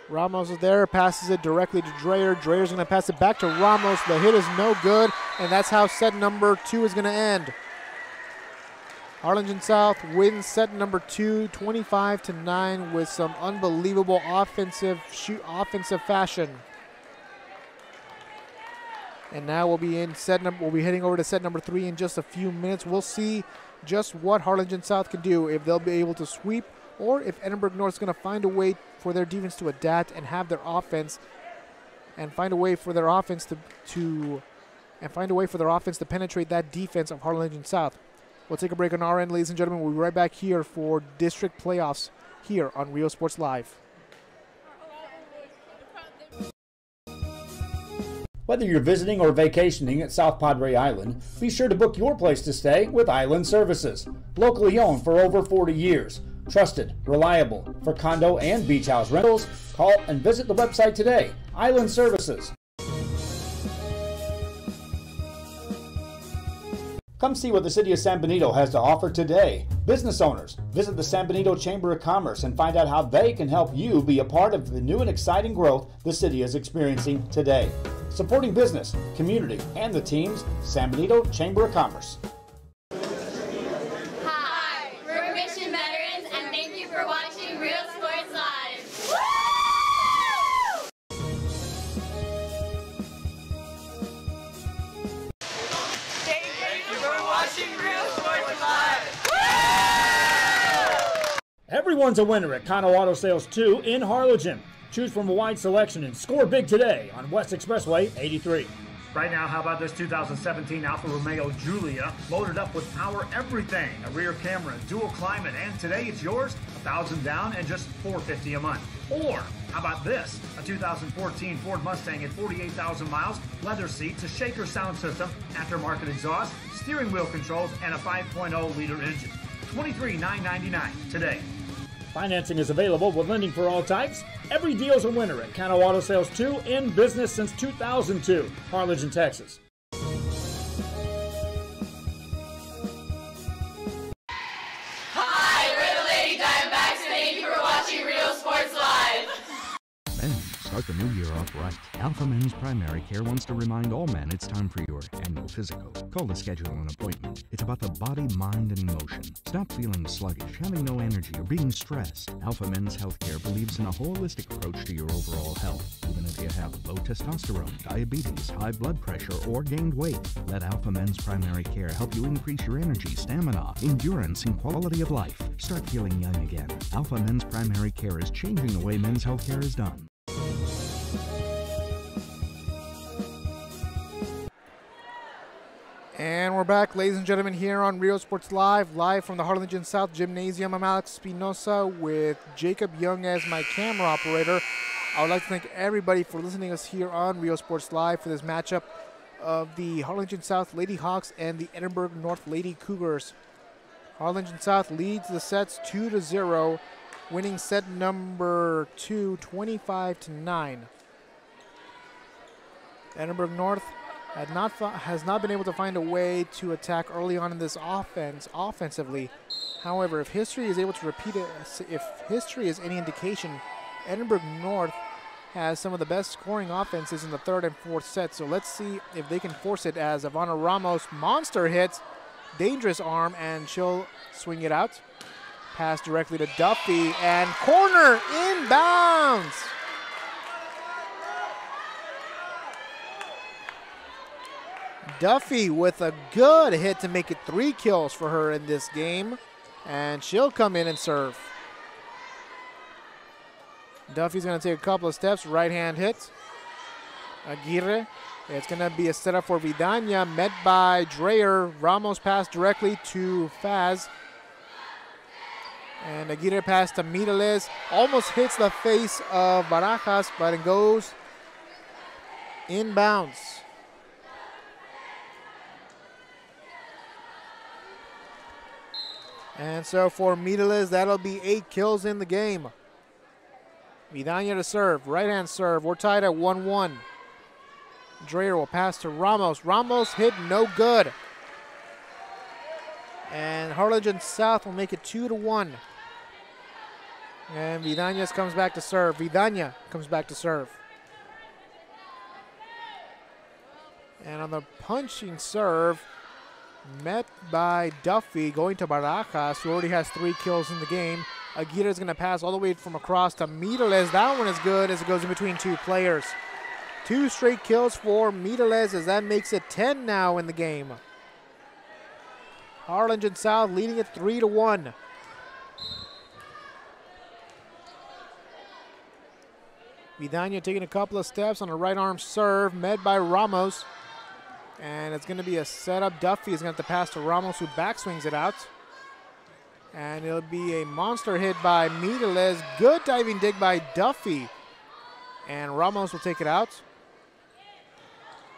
Ramos is there, passes it directly to Dreyer. Dreyer's going to pass it back to Ramos. The hit is no good, and that's how set number 2 is going to end. Harlingen South wins set number 2, 25-9, with some unbelievable offensive fashion. And now we'll be heading over to set number 3 in just a few minutes. We'll see just what Harlingen South can do, if they'll be able to sweep, or if Edinburgh North is going to find a way for their defense to adapt and have their offense, and find a way for their offense to penetrate that defense of Harlingen South. We'll take a break on our end, ladies and gentlemen. We'll be right back here for district playoffs here on Rio Sports Live. Whether you're visiting or vacationing at South Padre Island, be sure to book your place to stay with Island Services. Locally owned for over 40 years. Trusted, reliable for condo and beach house rentals. Call and visit the website today. Island Services. Come see what the City of San Benito has to offer today. Business owners, visit the San Benito Chamber of Commerce and find out how they can help you be a part of the new and exciting growth the city is experiencing today. Supporting business, community, and the teams, San Benito Chamber of Commerce. Hi, we're Mission Veterans, and thank you for watching Real Sports Live. Thank you for watching Real Sports Live. Everyone's a winner at Kano Auto Sales 2 in Harlingen. Choose from a wide selection and score big today on West Expressway 83. Right now, how about this 2017 Alfa Romeo Giulia, loaded up with power everything, a rear camera, dual climate, and today it's yours, $1,000 down and just $450 a month. Or how about this, a 2014 Ford Mustang at 48,000 miles, leather seats, a shaker sound system, aftermarket exhaust, steering wheel controls, and a 5.0-liter engine. $23,999 today. Financing is available with lending for all types. Every deal's a winner at Kano Auto Sales 2, in business since 2002, Harlingen, Texas. Hi, we're the Lady Diamondbacks, and thank you for watching Real Sports Live. Men, start the new year off right. Alpha Men's Primary Care wants to remind all men it's time for your annual physical. Call to schedule an appointment. It's about the body, mind, and emotion. Stop feeling sluggish, having no energy, or being stressed. Alpha Men's Healthcare believes in a holistic approach to your overall health. Even if you have low testosterone, diabetes, high blood pressure, or gained weight, let Alpha Men's Primary Care help you increase your energy, stamina, endurance, and quality of life. Start feeling young again. Alpha Men's Primary Care is changing the way men's healthcare is done. And we're back, ladies and gentlemen, here on Real Sports Live, live from the Harlingen South Gymnasium. I'm Alex Espinosa with Jacob Young as my camera operator. I would like to thank everybody for listening to us here on Real Sports Live for this matchup of the Harlingen South Lady Hawks and the Edinburg North Lady Cougars. Harlingen South leads the sets 2-0, winning set number 2, 25-9. Edinburg North has not been able to find a way to attack early on in this offense offensively. However, if history is able to repeat it, if history is any indication, Edinburg North has some of the best scoring offenses in the third and fourth sets. So let's see if they can force it as Ivana Ramos monster hits, dangerous arm, and she'll swing it out. Pass directly to Duffy, and corner inbounds. Duffy with a good hit to make it 3 kills for her in this game. And she'll come in and serve. Duffy's going to take a couple of steps. Right hand hit. Aguirre. It's going to be a setup for Vidania, met by Dreyer. Ramos pass directly to Faz. And Aguirre pass to Mirales. Almost hits the face of Barajas, but it goes inbounds. And so for Mirales, that'll be 8 kills in the game. Vidania to serve, right hand serve. We're tied at 1-1. Dreyer will pass to Ramos. Ramos hit no good. And Harlingen South will make it 2-1. And Vidania comes back to serve. Vidania comes back to serve. And on the punching serve, met by Duffy, going to Barajas, who already has 3 kills in the game. Aguirre is going to pass all the way from across to Mirales. That one is good as it goes in between 2 players. 2 straight kills for Mirales as that makes it 10 now in the game. Harlingen South leading it 3-1. Vidania taking a couple of steps on a right arm serve, met by Ramos. And it's going to be a setup. Duffy is going to have to pass to Ramos, who backswings it out. And it'll be a monster hit by Mirales. Good diving dig by Duffy. And Ramos will take it out.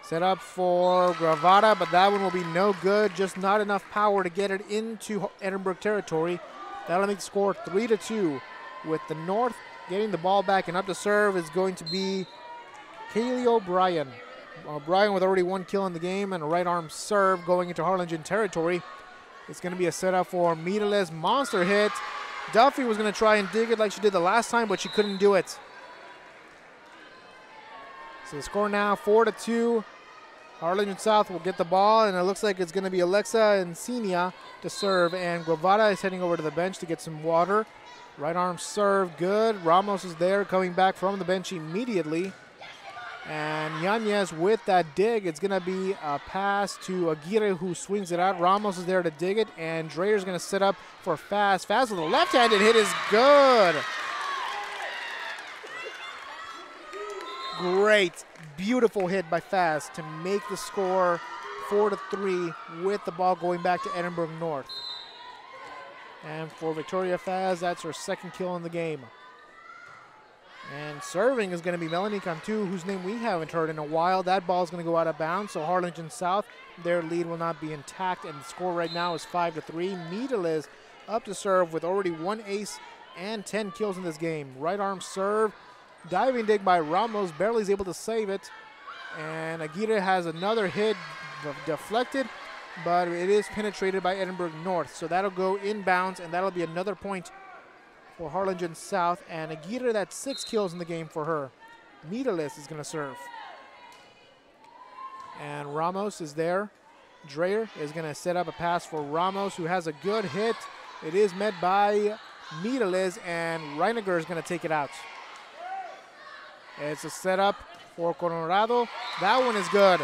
Set up for Gravata, but that one will be no good. Just not enough power to get it into Edinburg territory. That'll make the score 3-2, with the North getting the ball back, and up to serve is going to be Kaylee O'Brien. O'Brien with already 1 kill in the game and a right arm serve going into Harlingen territory. It's going to be a setup for Mirales. Monster hit. Duffy was going to try and dig it like she did the last time, but she couldn't do it. So the score now 4-2. Harlingen South will get the ball, and it looks like it's going to be Alexa Encinia to serve, and Guevara is heading over to the bench to get some water. Right arm serve, good. Ramos is there, coming back from the bench immediately. And Yanez with that dig. It's going to be a pass to Aguirre, who swings it out. Ramos is there to dig it, and Dreher's going to set up for Faz. Faz with a left-handed hit is good. Great, beautiful hit by Faz to make the score 4-3 with the ball going back to Edinburgh North. And for Victoria Faz, that's her 2nd kill in the game. And serving is going to be Melanie Cantu, whose name we haven't heard in a while. That ball is going to go out of bounds, so Harlingen South, their lead will not be intact, and the score right now is 5-3. Mirales up to serve with already 1 ace and 10 kills in this game. Right arm serve, diving dig by Ramos, barely is able to save it. And Aguirre has another hit deflected, but it is penetrated by Edinburgh North. So that'll go inbounds, and that'll be another point for Harlingen South. And Aguirre, that's 6 kills in the game for her. Mirales is going to serve. And Ramos is there. Dreher is going to set up a pass for Ramos, who has a good hit. It is met by Mirales, and Reiniger is going to take it out. It's a setup for Colorado. That one is good.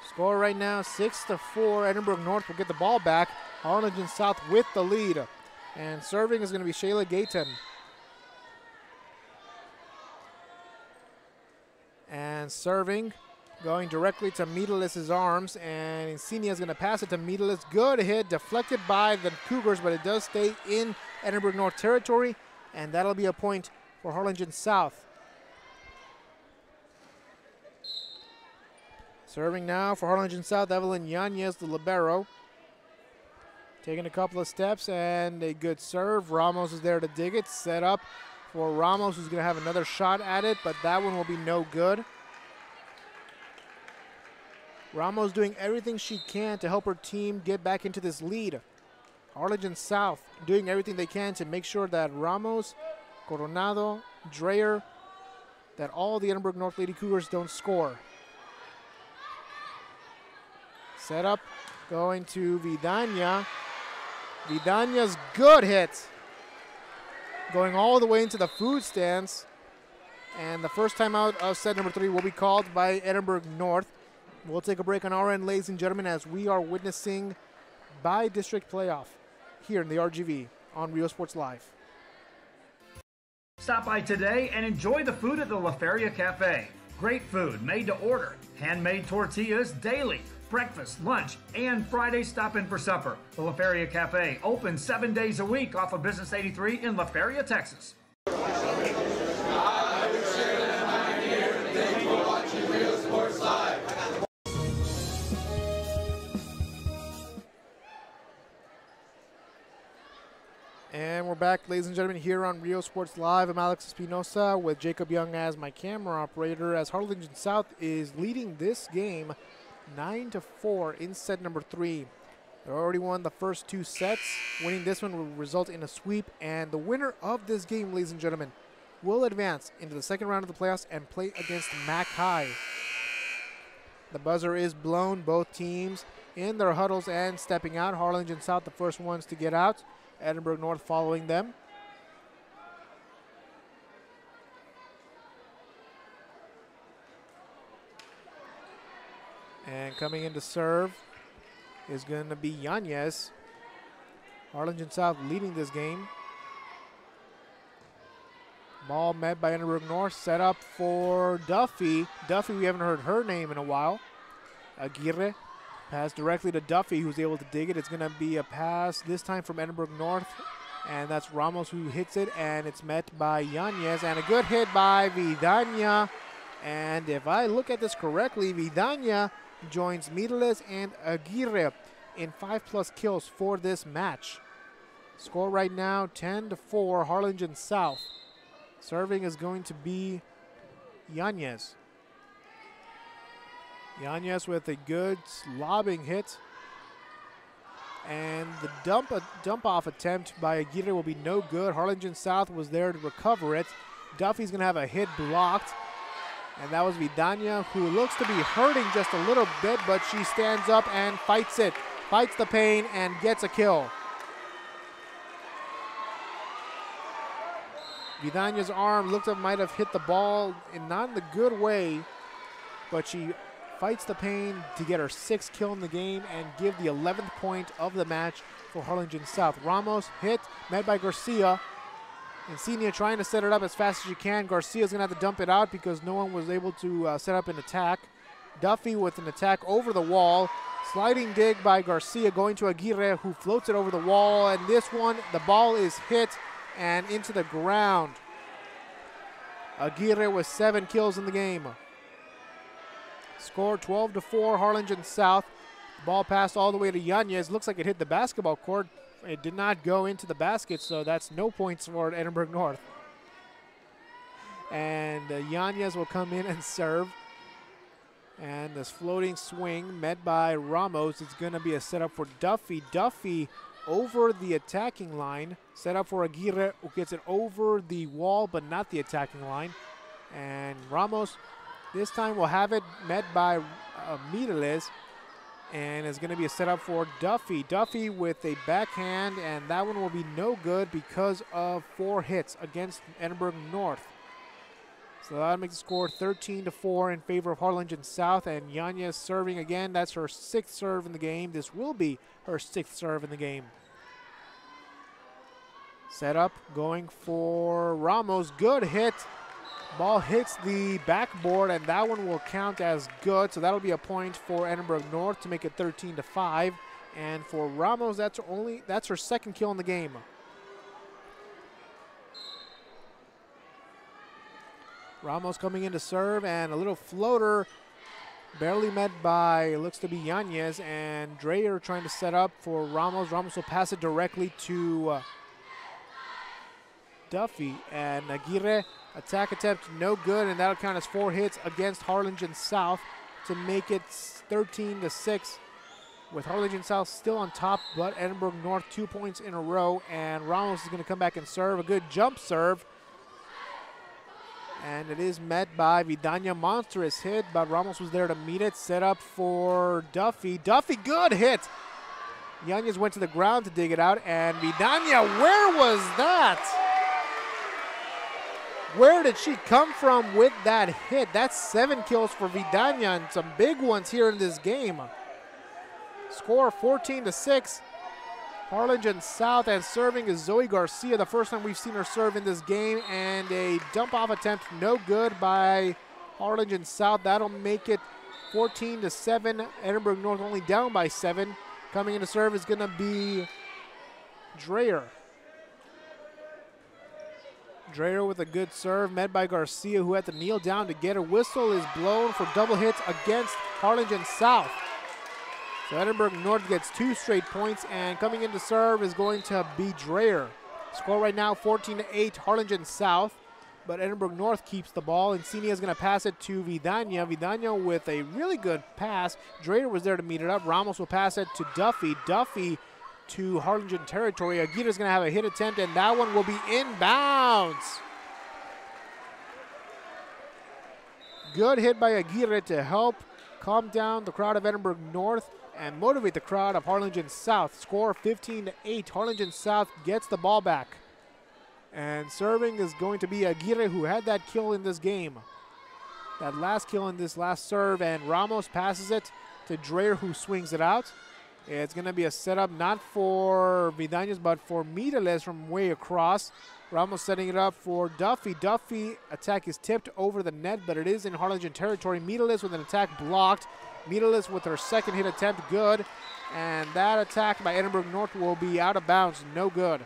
Score right now 6-4. Edinburgh North will get the ball back. Harlingen South with the lead. And serving is going to be Shayla Gayton. And serving, going directly to Mirales' arms. And Insignia is going to pass it to Mirales. Good hit, deflected by the Cougars, but it does stay in Edinburgh North territory. And that'll be a point for Harlingen South. Serving now for Harlingen South, Evelyn Yanez, the libero. Taking a couple of steps and a good serve. Ramos is there to dig it. Set up for Ramos, who's going to have another shot at it, but that one will be no good. Ramos doing everything she can to help her team get back into this lead. Harlingen South doing everything they can to make sure that Ramos, Coronado, Dreher, that all the Edinburgh North Lady Cougars don't score. Set up, going to Vidania. Vidania's good hit. Going all the way into the food stands. And the first time out of set number 3 will be called by Edinburgh North. We'll take a break on our end, ladies and gentlemen, as we are witnessing by-district playoff here in the RGV on Rio Sports Live. Stop by today and enjoy the food at the La Feria Cafe. Great food made to order. Handmade tortillas daily. Breakfast, lunch, and Friday stop in for supper. The La Feria Cafe, open 7 days a week off of Business 83 in La Feria, Texas. And we're back, ladies and gentlemen, here on Rio Sports Live. I'm Alex Espinosa with Jacob Young as my camera operator, as Harlingen South is leading this game 9-4 in set number 3. They already won the first 2 sets. Winning this one will result in a sweep, and the winner of this game, ladies and gentlemen, will advance into the second round of the playoffs and play against Mac High. The buzzer is blown. Both teams in their huddles and stepping out. Harlingen South the first ones to get out. Edinburgh North following them. And coming in to serve is going to be Yanez. Harlingen South leading this game. Ball met by Edinburgh North. Set up for Duffy. Duffy, we haven't heard her name in a while. Aguirre. Pass directly to Duffy, who's able to dig it. It's going to be a pass this time from Edinburgh North. And that's Ramos who hits it. And it's met by Yanez. And a good hit by Vidania. And if I look at this correctly, Vidania joins Mireles and Aguirre in 5+ kills for this match. Score right now 10-4, Harlingen South. Serving is going to be Yanez. Yanez with a good lobbing hit. And the dump off attempt by Aguirre will be no good. Harlingen South was there to recover it. Duffy's going to have a hit blocked. And that was Vidania, who looks to be hurting just a little bit, but she stands up and fights it. Fights the pain and gets a kill. Vidania's arm looked like might have hit the ball in not in the good way, but she fights the pain to get her 6th kill in the game and give the 11th point of the match for Harlingen South. Ramos hit, met by Garcia. Encenia trying to set it up as fast as she can. Garcia's going to have to dump it out because no one was able to set up an attack. Duffy with an attack over the wall. Sliding dig by Garcia going to Aguirre, who floats it over the wall. And this one, the ball is hit and into the ground. Aguirre with 7 kills in the game. Score 12-4, Harlingen South. Ball passed all the way to Yanez. Looks like it hit the basketball court. It did not go into the basket, so that's no points for Edinburgh North. And Yanez will come in and serve. And this floating swing met by Ramos. It's going to be a setup for Duffy. Duffy over the attacking line. Set up for Aguirre, who gets it over the wall, but not the attacking line. And Ramos this time will have it met by Mireles. And it's going to be a setup for Duffy. Duffy with a backhand, and that one will be no good because of 4 hits against Edinburgh North. So that'll make the score 13-4 in favor of Harlingen South. And Yanez serving again. That's her 6th serve in the game. This will be her 6th serve in the game. Setup going for Ramos. Good hit. Ball hits the backboard, and that one will count as good. So that'll be a point for Edinburgh North to make it 13-5. And for Ramos, that's her 2nd kill in the game. Ramos coming in to serve, and a little floater barely met by, it looks to be Yanez, and Dreyer trying to set up for Ramos. Ramos will pass it directly to Duffy, and Aguirre. Attack attempt no good, and that'll count as 4 hits against Harlingen South to make it 13-6. With Harlingen South still on top, but Edinburgh North 2 points in a row, and Ramos is going to come back and serve. A good jump serve. And it is met by Vidania. Monstrous hit, but Ramos was there to meet it. Set up for Duffy. Duffy, good hit. Yanez went to the ground to dig it out, and Vidania, where was that? Where did she come from with that hit? That's 7 kills for Vidania, and some big ones here in this game. Score 14-6. Harlingen South, and serving is Zoe Garcia. The first time we've seen her serve in this game, and a dump-off attempt no good by Harlingen South. That'll make it 14-7. Edinburgh North only down by 7. Coming in to serve is going to be Dreyer. Dreyer with a good serve, met by Garcia, who had to kneel down to get a whistle is blown for double hits against Harlingen South. So Edinburgh North gets 2 straight points, and coming in to serve is going to be Dreyer. Score right now 14-8, Harlingen South, but Edinburgh North keeps the ball. Encenia is going to pass it to Vidania. Vidania with a really good pass. Dreyer was there to meet it up. Ramos will pass it to Duffy. Duffy to Harlingen territory. Aguirre's going to have a hit attempt, and that one will be inbounds. Good hit by Aguirre to help calm down the crowd of Edinburgh North and motivate the crowd of Harlingen South. Score 15-8. Harlingen South gets the ball back. And serving is going to be Aguirre, who had that kill in this game. That last kill in this last serve, and Ramos passes it to Dreyer, who swings it out. It's going to be a setup not for Vidanias, but for Mireles from way across. Ramos setting it up for Duffy. Duffy attack is tipped over the net, but it is in Harlingen territory. Mireles with an attack blocked. Mireles with her 2nd hit attempt, good. And that attack by Edinburgh North will be out of bounds, no good.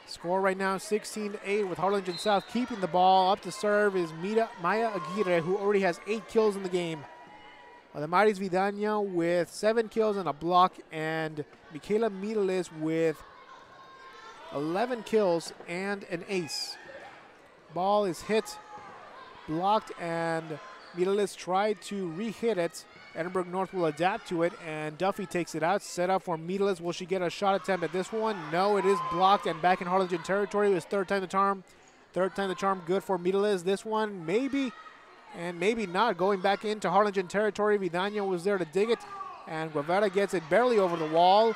Score right now 16-8 with Harlingen South keeping the ball. Up to serve is Maya Aguirre, who already has 8 kills in the game. The Mighty's Vidania with 7 kills and a block, and Michaela Mireles with 11 kills and an ace. Ball is hit, blocked, and Mireles tried to re-hit it. Edinburgh North will adapt to it, and Duffy takes it out. Set up for Mireles. Will she get a shot attempt at this one? No, it is blocked, and back in Harlingen territory. It was third time the charm. Third time the charm, good for Mireles. This one, maybe, and maybe not. Going back into Harlingen territory. Vidania was there to dig it, and Guevara gets it barely over the wall.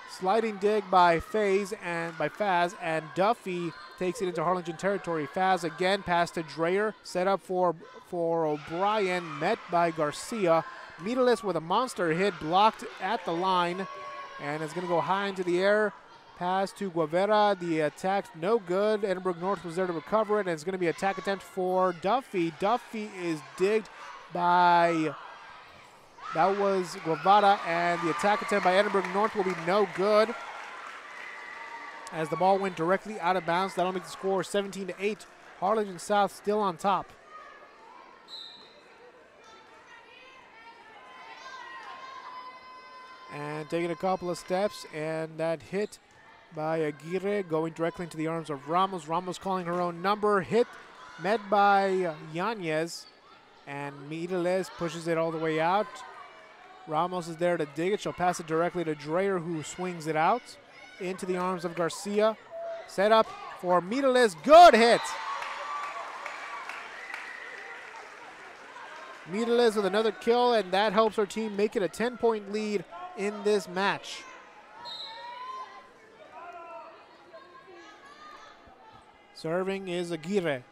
Sliding dig by Faz, and Duffy takes it into Harlingen territory. Faz again, pass to Dreyer. Set up for O'Brien, met by Garcia. Mireles with a monster hit, blocked at the line, and it's going to go high into the air. Pass to Guevara. The attack no good. Edinburgh North was there to recover it, and it's going to be an attack attempt for Duffy. Duffy is digged by, that was Guevara, and the attack attempt by Edinburgh North will be no good, as the ball went directly out of bounds. That'll make the score 17-8. Harlingen South still on top. And taking a couple of steps, and that hit by Aguirre going directly into the arms of Ramos. Ramos calling her own number. Hit met by Yanez, and Mireles pushes it all the way out. Ramos is there to dig it. She'll pass it directly to Dreyer, who swings it out into the arms of Garcia. Set up for Mireles. Good hit. Mireles with another kill, and that helps her team make it a 10-point lead in this match. Serving is Aguirre.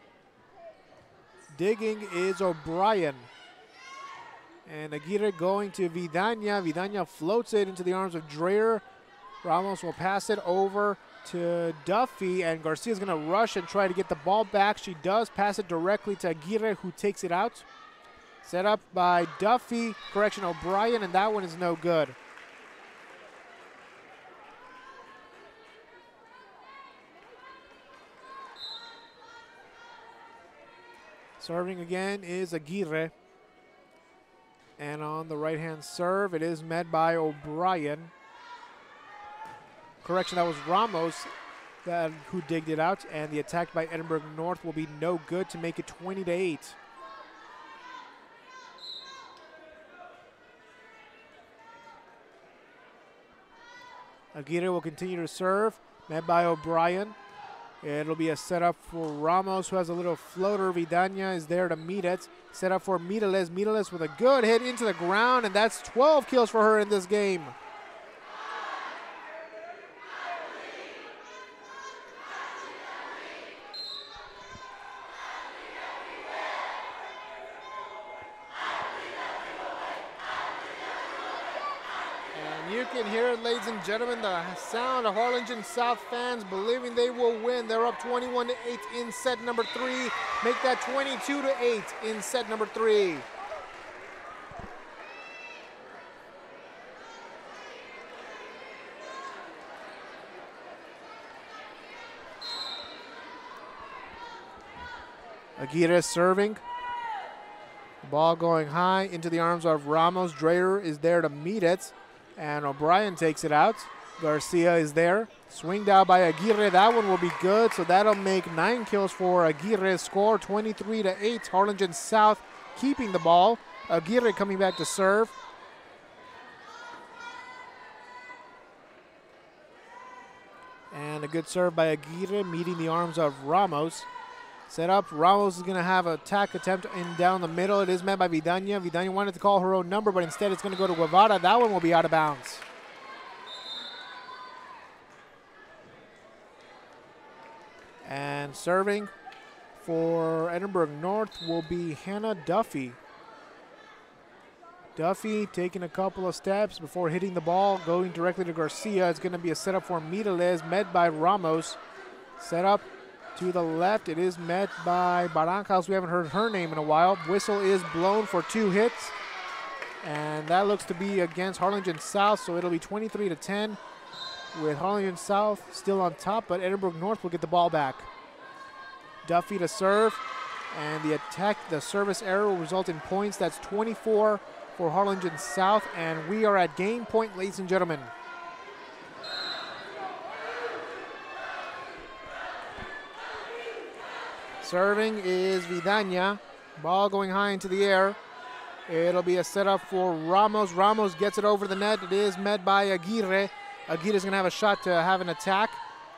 Digging is O'Brien. And Aguirre going to Vidania. Vidania floats it into the arms of Dreyer. Ramos will pass it over to Duffy, and Garcia is going to rush and try to get the ball back. She does pass it directly to Aguirre, who takes it out. Set up by Duffy, correction, O'Brien, and that one is no good. Serving again is Aguirre. And on the right-hand serve, it is met by O'Brien. Correction, that was Ramos who digged it out, and the attack by Edinburgh North will be no good to make it 20-8. Aguirre will continue to serve, met by O'Brien. It'll be a setup for Ramos, who has a little floater. Vidania is there to meet it. Set up for Mireles. Mireles with a good hit into the ground, and that's 12 kills for her in this game. You can hear it, ladies and gentlemen, the sound of Harlingen South fans believing they will win. They're up 21-8 in set number 3. Make that 22-8 in set number 3. Aguirre serving. Ball going high into the arms of Ramos. Dreyer is there to meet it. And O'Brien takes it out. Garcia is there. Swinged out by Aguirre. That one will be good, so that'll make 9 kills for Aguirre. Score 23-8. Harlingen South keeping the ball. Aguirre coming back to serve. And a good serve by Aguirre, meeting the arms of Ramos. Set up. Ramos is going to have an attack attempt in down the middle. It is met by Vidania. Vidania wanted to call her own number, but instead it's going to go to Guevara. That one will be out of bounds. And serving for Edinburgh North will be Hannah Duffy. Duffy taking a couple of steps before hitting the ball, going directly to Garcia. It's going to be a setup for Mireles, met by Ramos. Set up to the left, it is met by Barancas. We haven't heard her name in a while. Whistle is blown for 2 hits. And that looks to be against Harlingen South, so it'll be 23-10 with Harlingen South still on top, but Edinburgh North will get the ball back. Duffy to serve, and the attack, the service error will result in points. That's 24 for Harlingen South, and we are at game point, ladies and gentlemen. Serving is Vidaña. Ball going high into the air. It'll be a setup for Ramos. Ramos gets it over the net. It is met by Aguirre. Aguirre's going to have a shot to have an attack.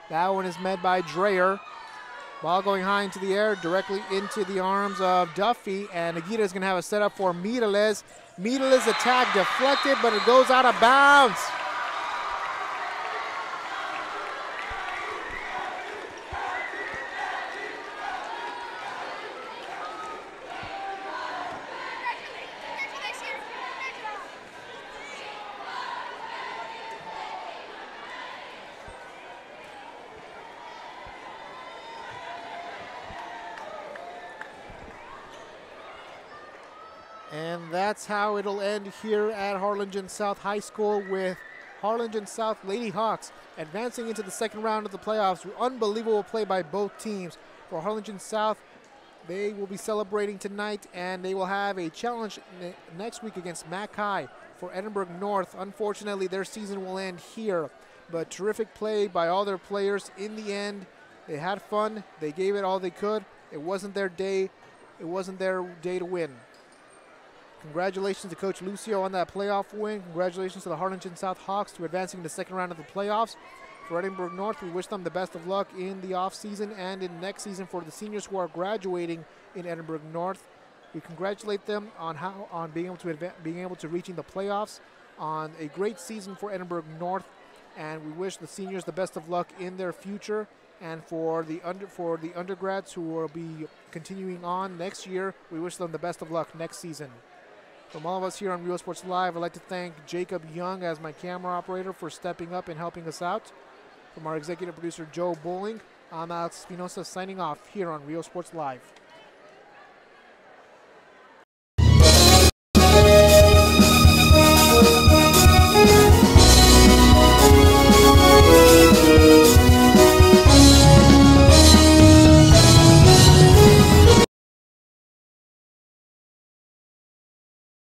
That one is met by Dreyer. Ball going high into the air, directly into the arms of Duffy, and Aguirre is going to have a setup for Mirales. Mirales' attack deflected, but it goes out of bounds. And that's how it'll end here at Harlingen South High School, with Harlingen South Lady Hawks advancing into the second round of the playoffs. Unbelievable play by both teams. For Harlingen South, they will be celebrating tonight, and they will have a challenge next week against Mackay. For Edinburgh North, unfortunately, their season will end here. But terrific play by all their players. In the end, they had fun. They gave it all they could. It wasn't their day. It wasn't their day to win. Congratulations to Coach Lucio on that playoff win. Congratulations to the Harlingen South Hawks to advancing to the second round of the playoffs. For Edinburgh North, we wish them the best of luck in the offseason and in next season for the seniors who are graduating in Edinburgh North. We congratulate them on being able to reaching the playoffs, on a great season for Edinburgh North, and we wish the seniors the best of luck in their future. And for the undergrads who will be continuing on next year, we wish them the best of luck next season. From all of us here on Real Sports Live, I'd like to thank Jacob Young as my camera operator for stepping up and helping us out. From our executive producer, Joe Bowling, I'm Alex Espinosa signing off here on Real Sports Live.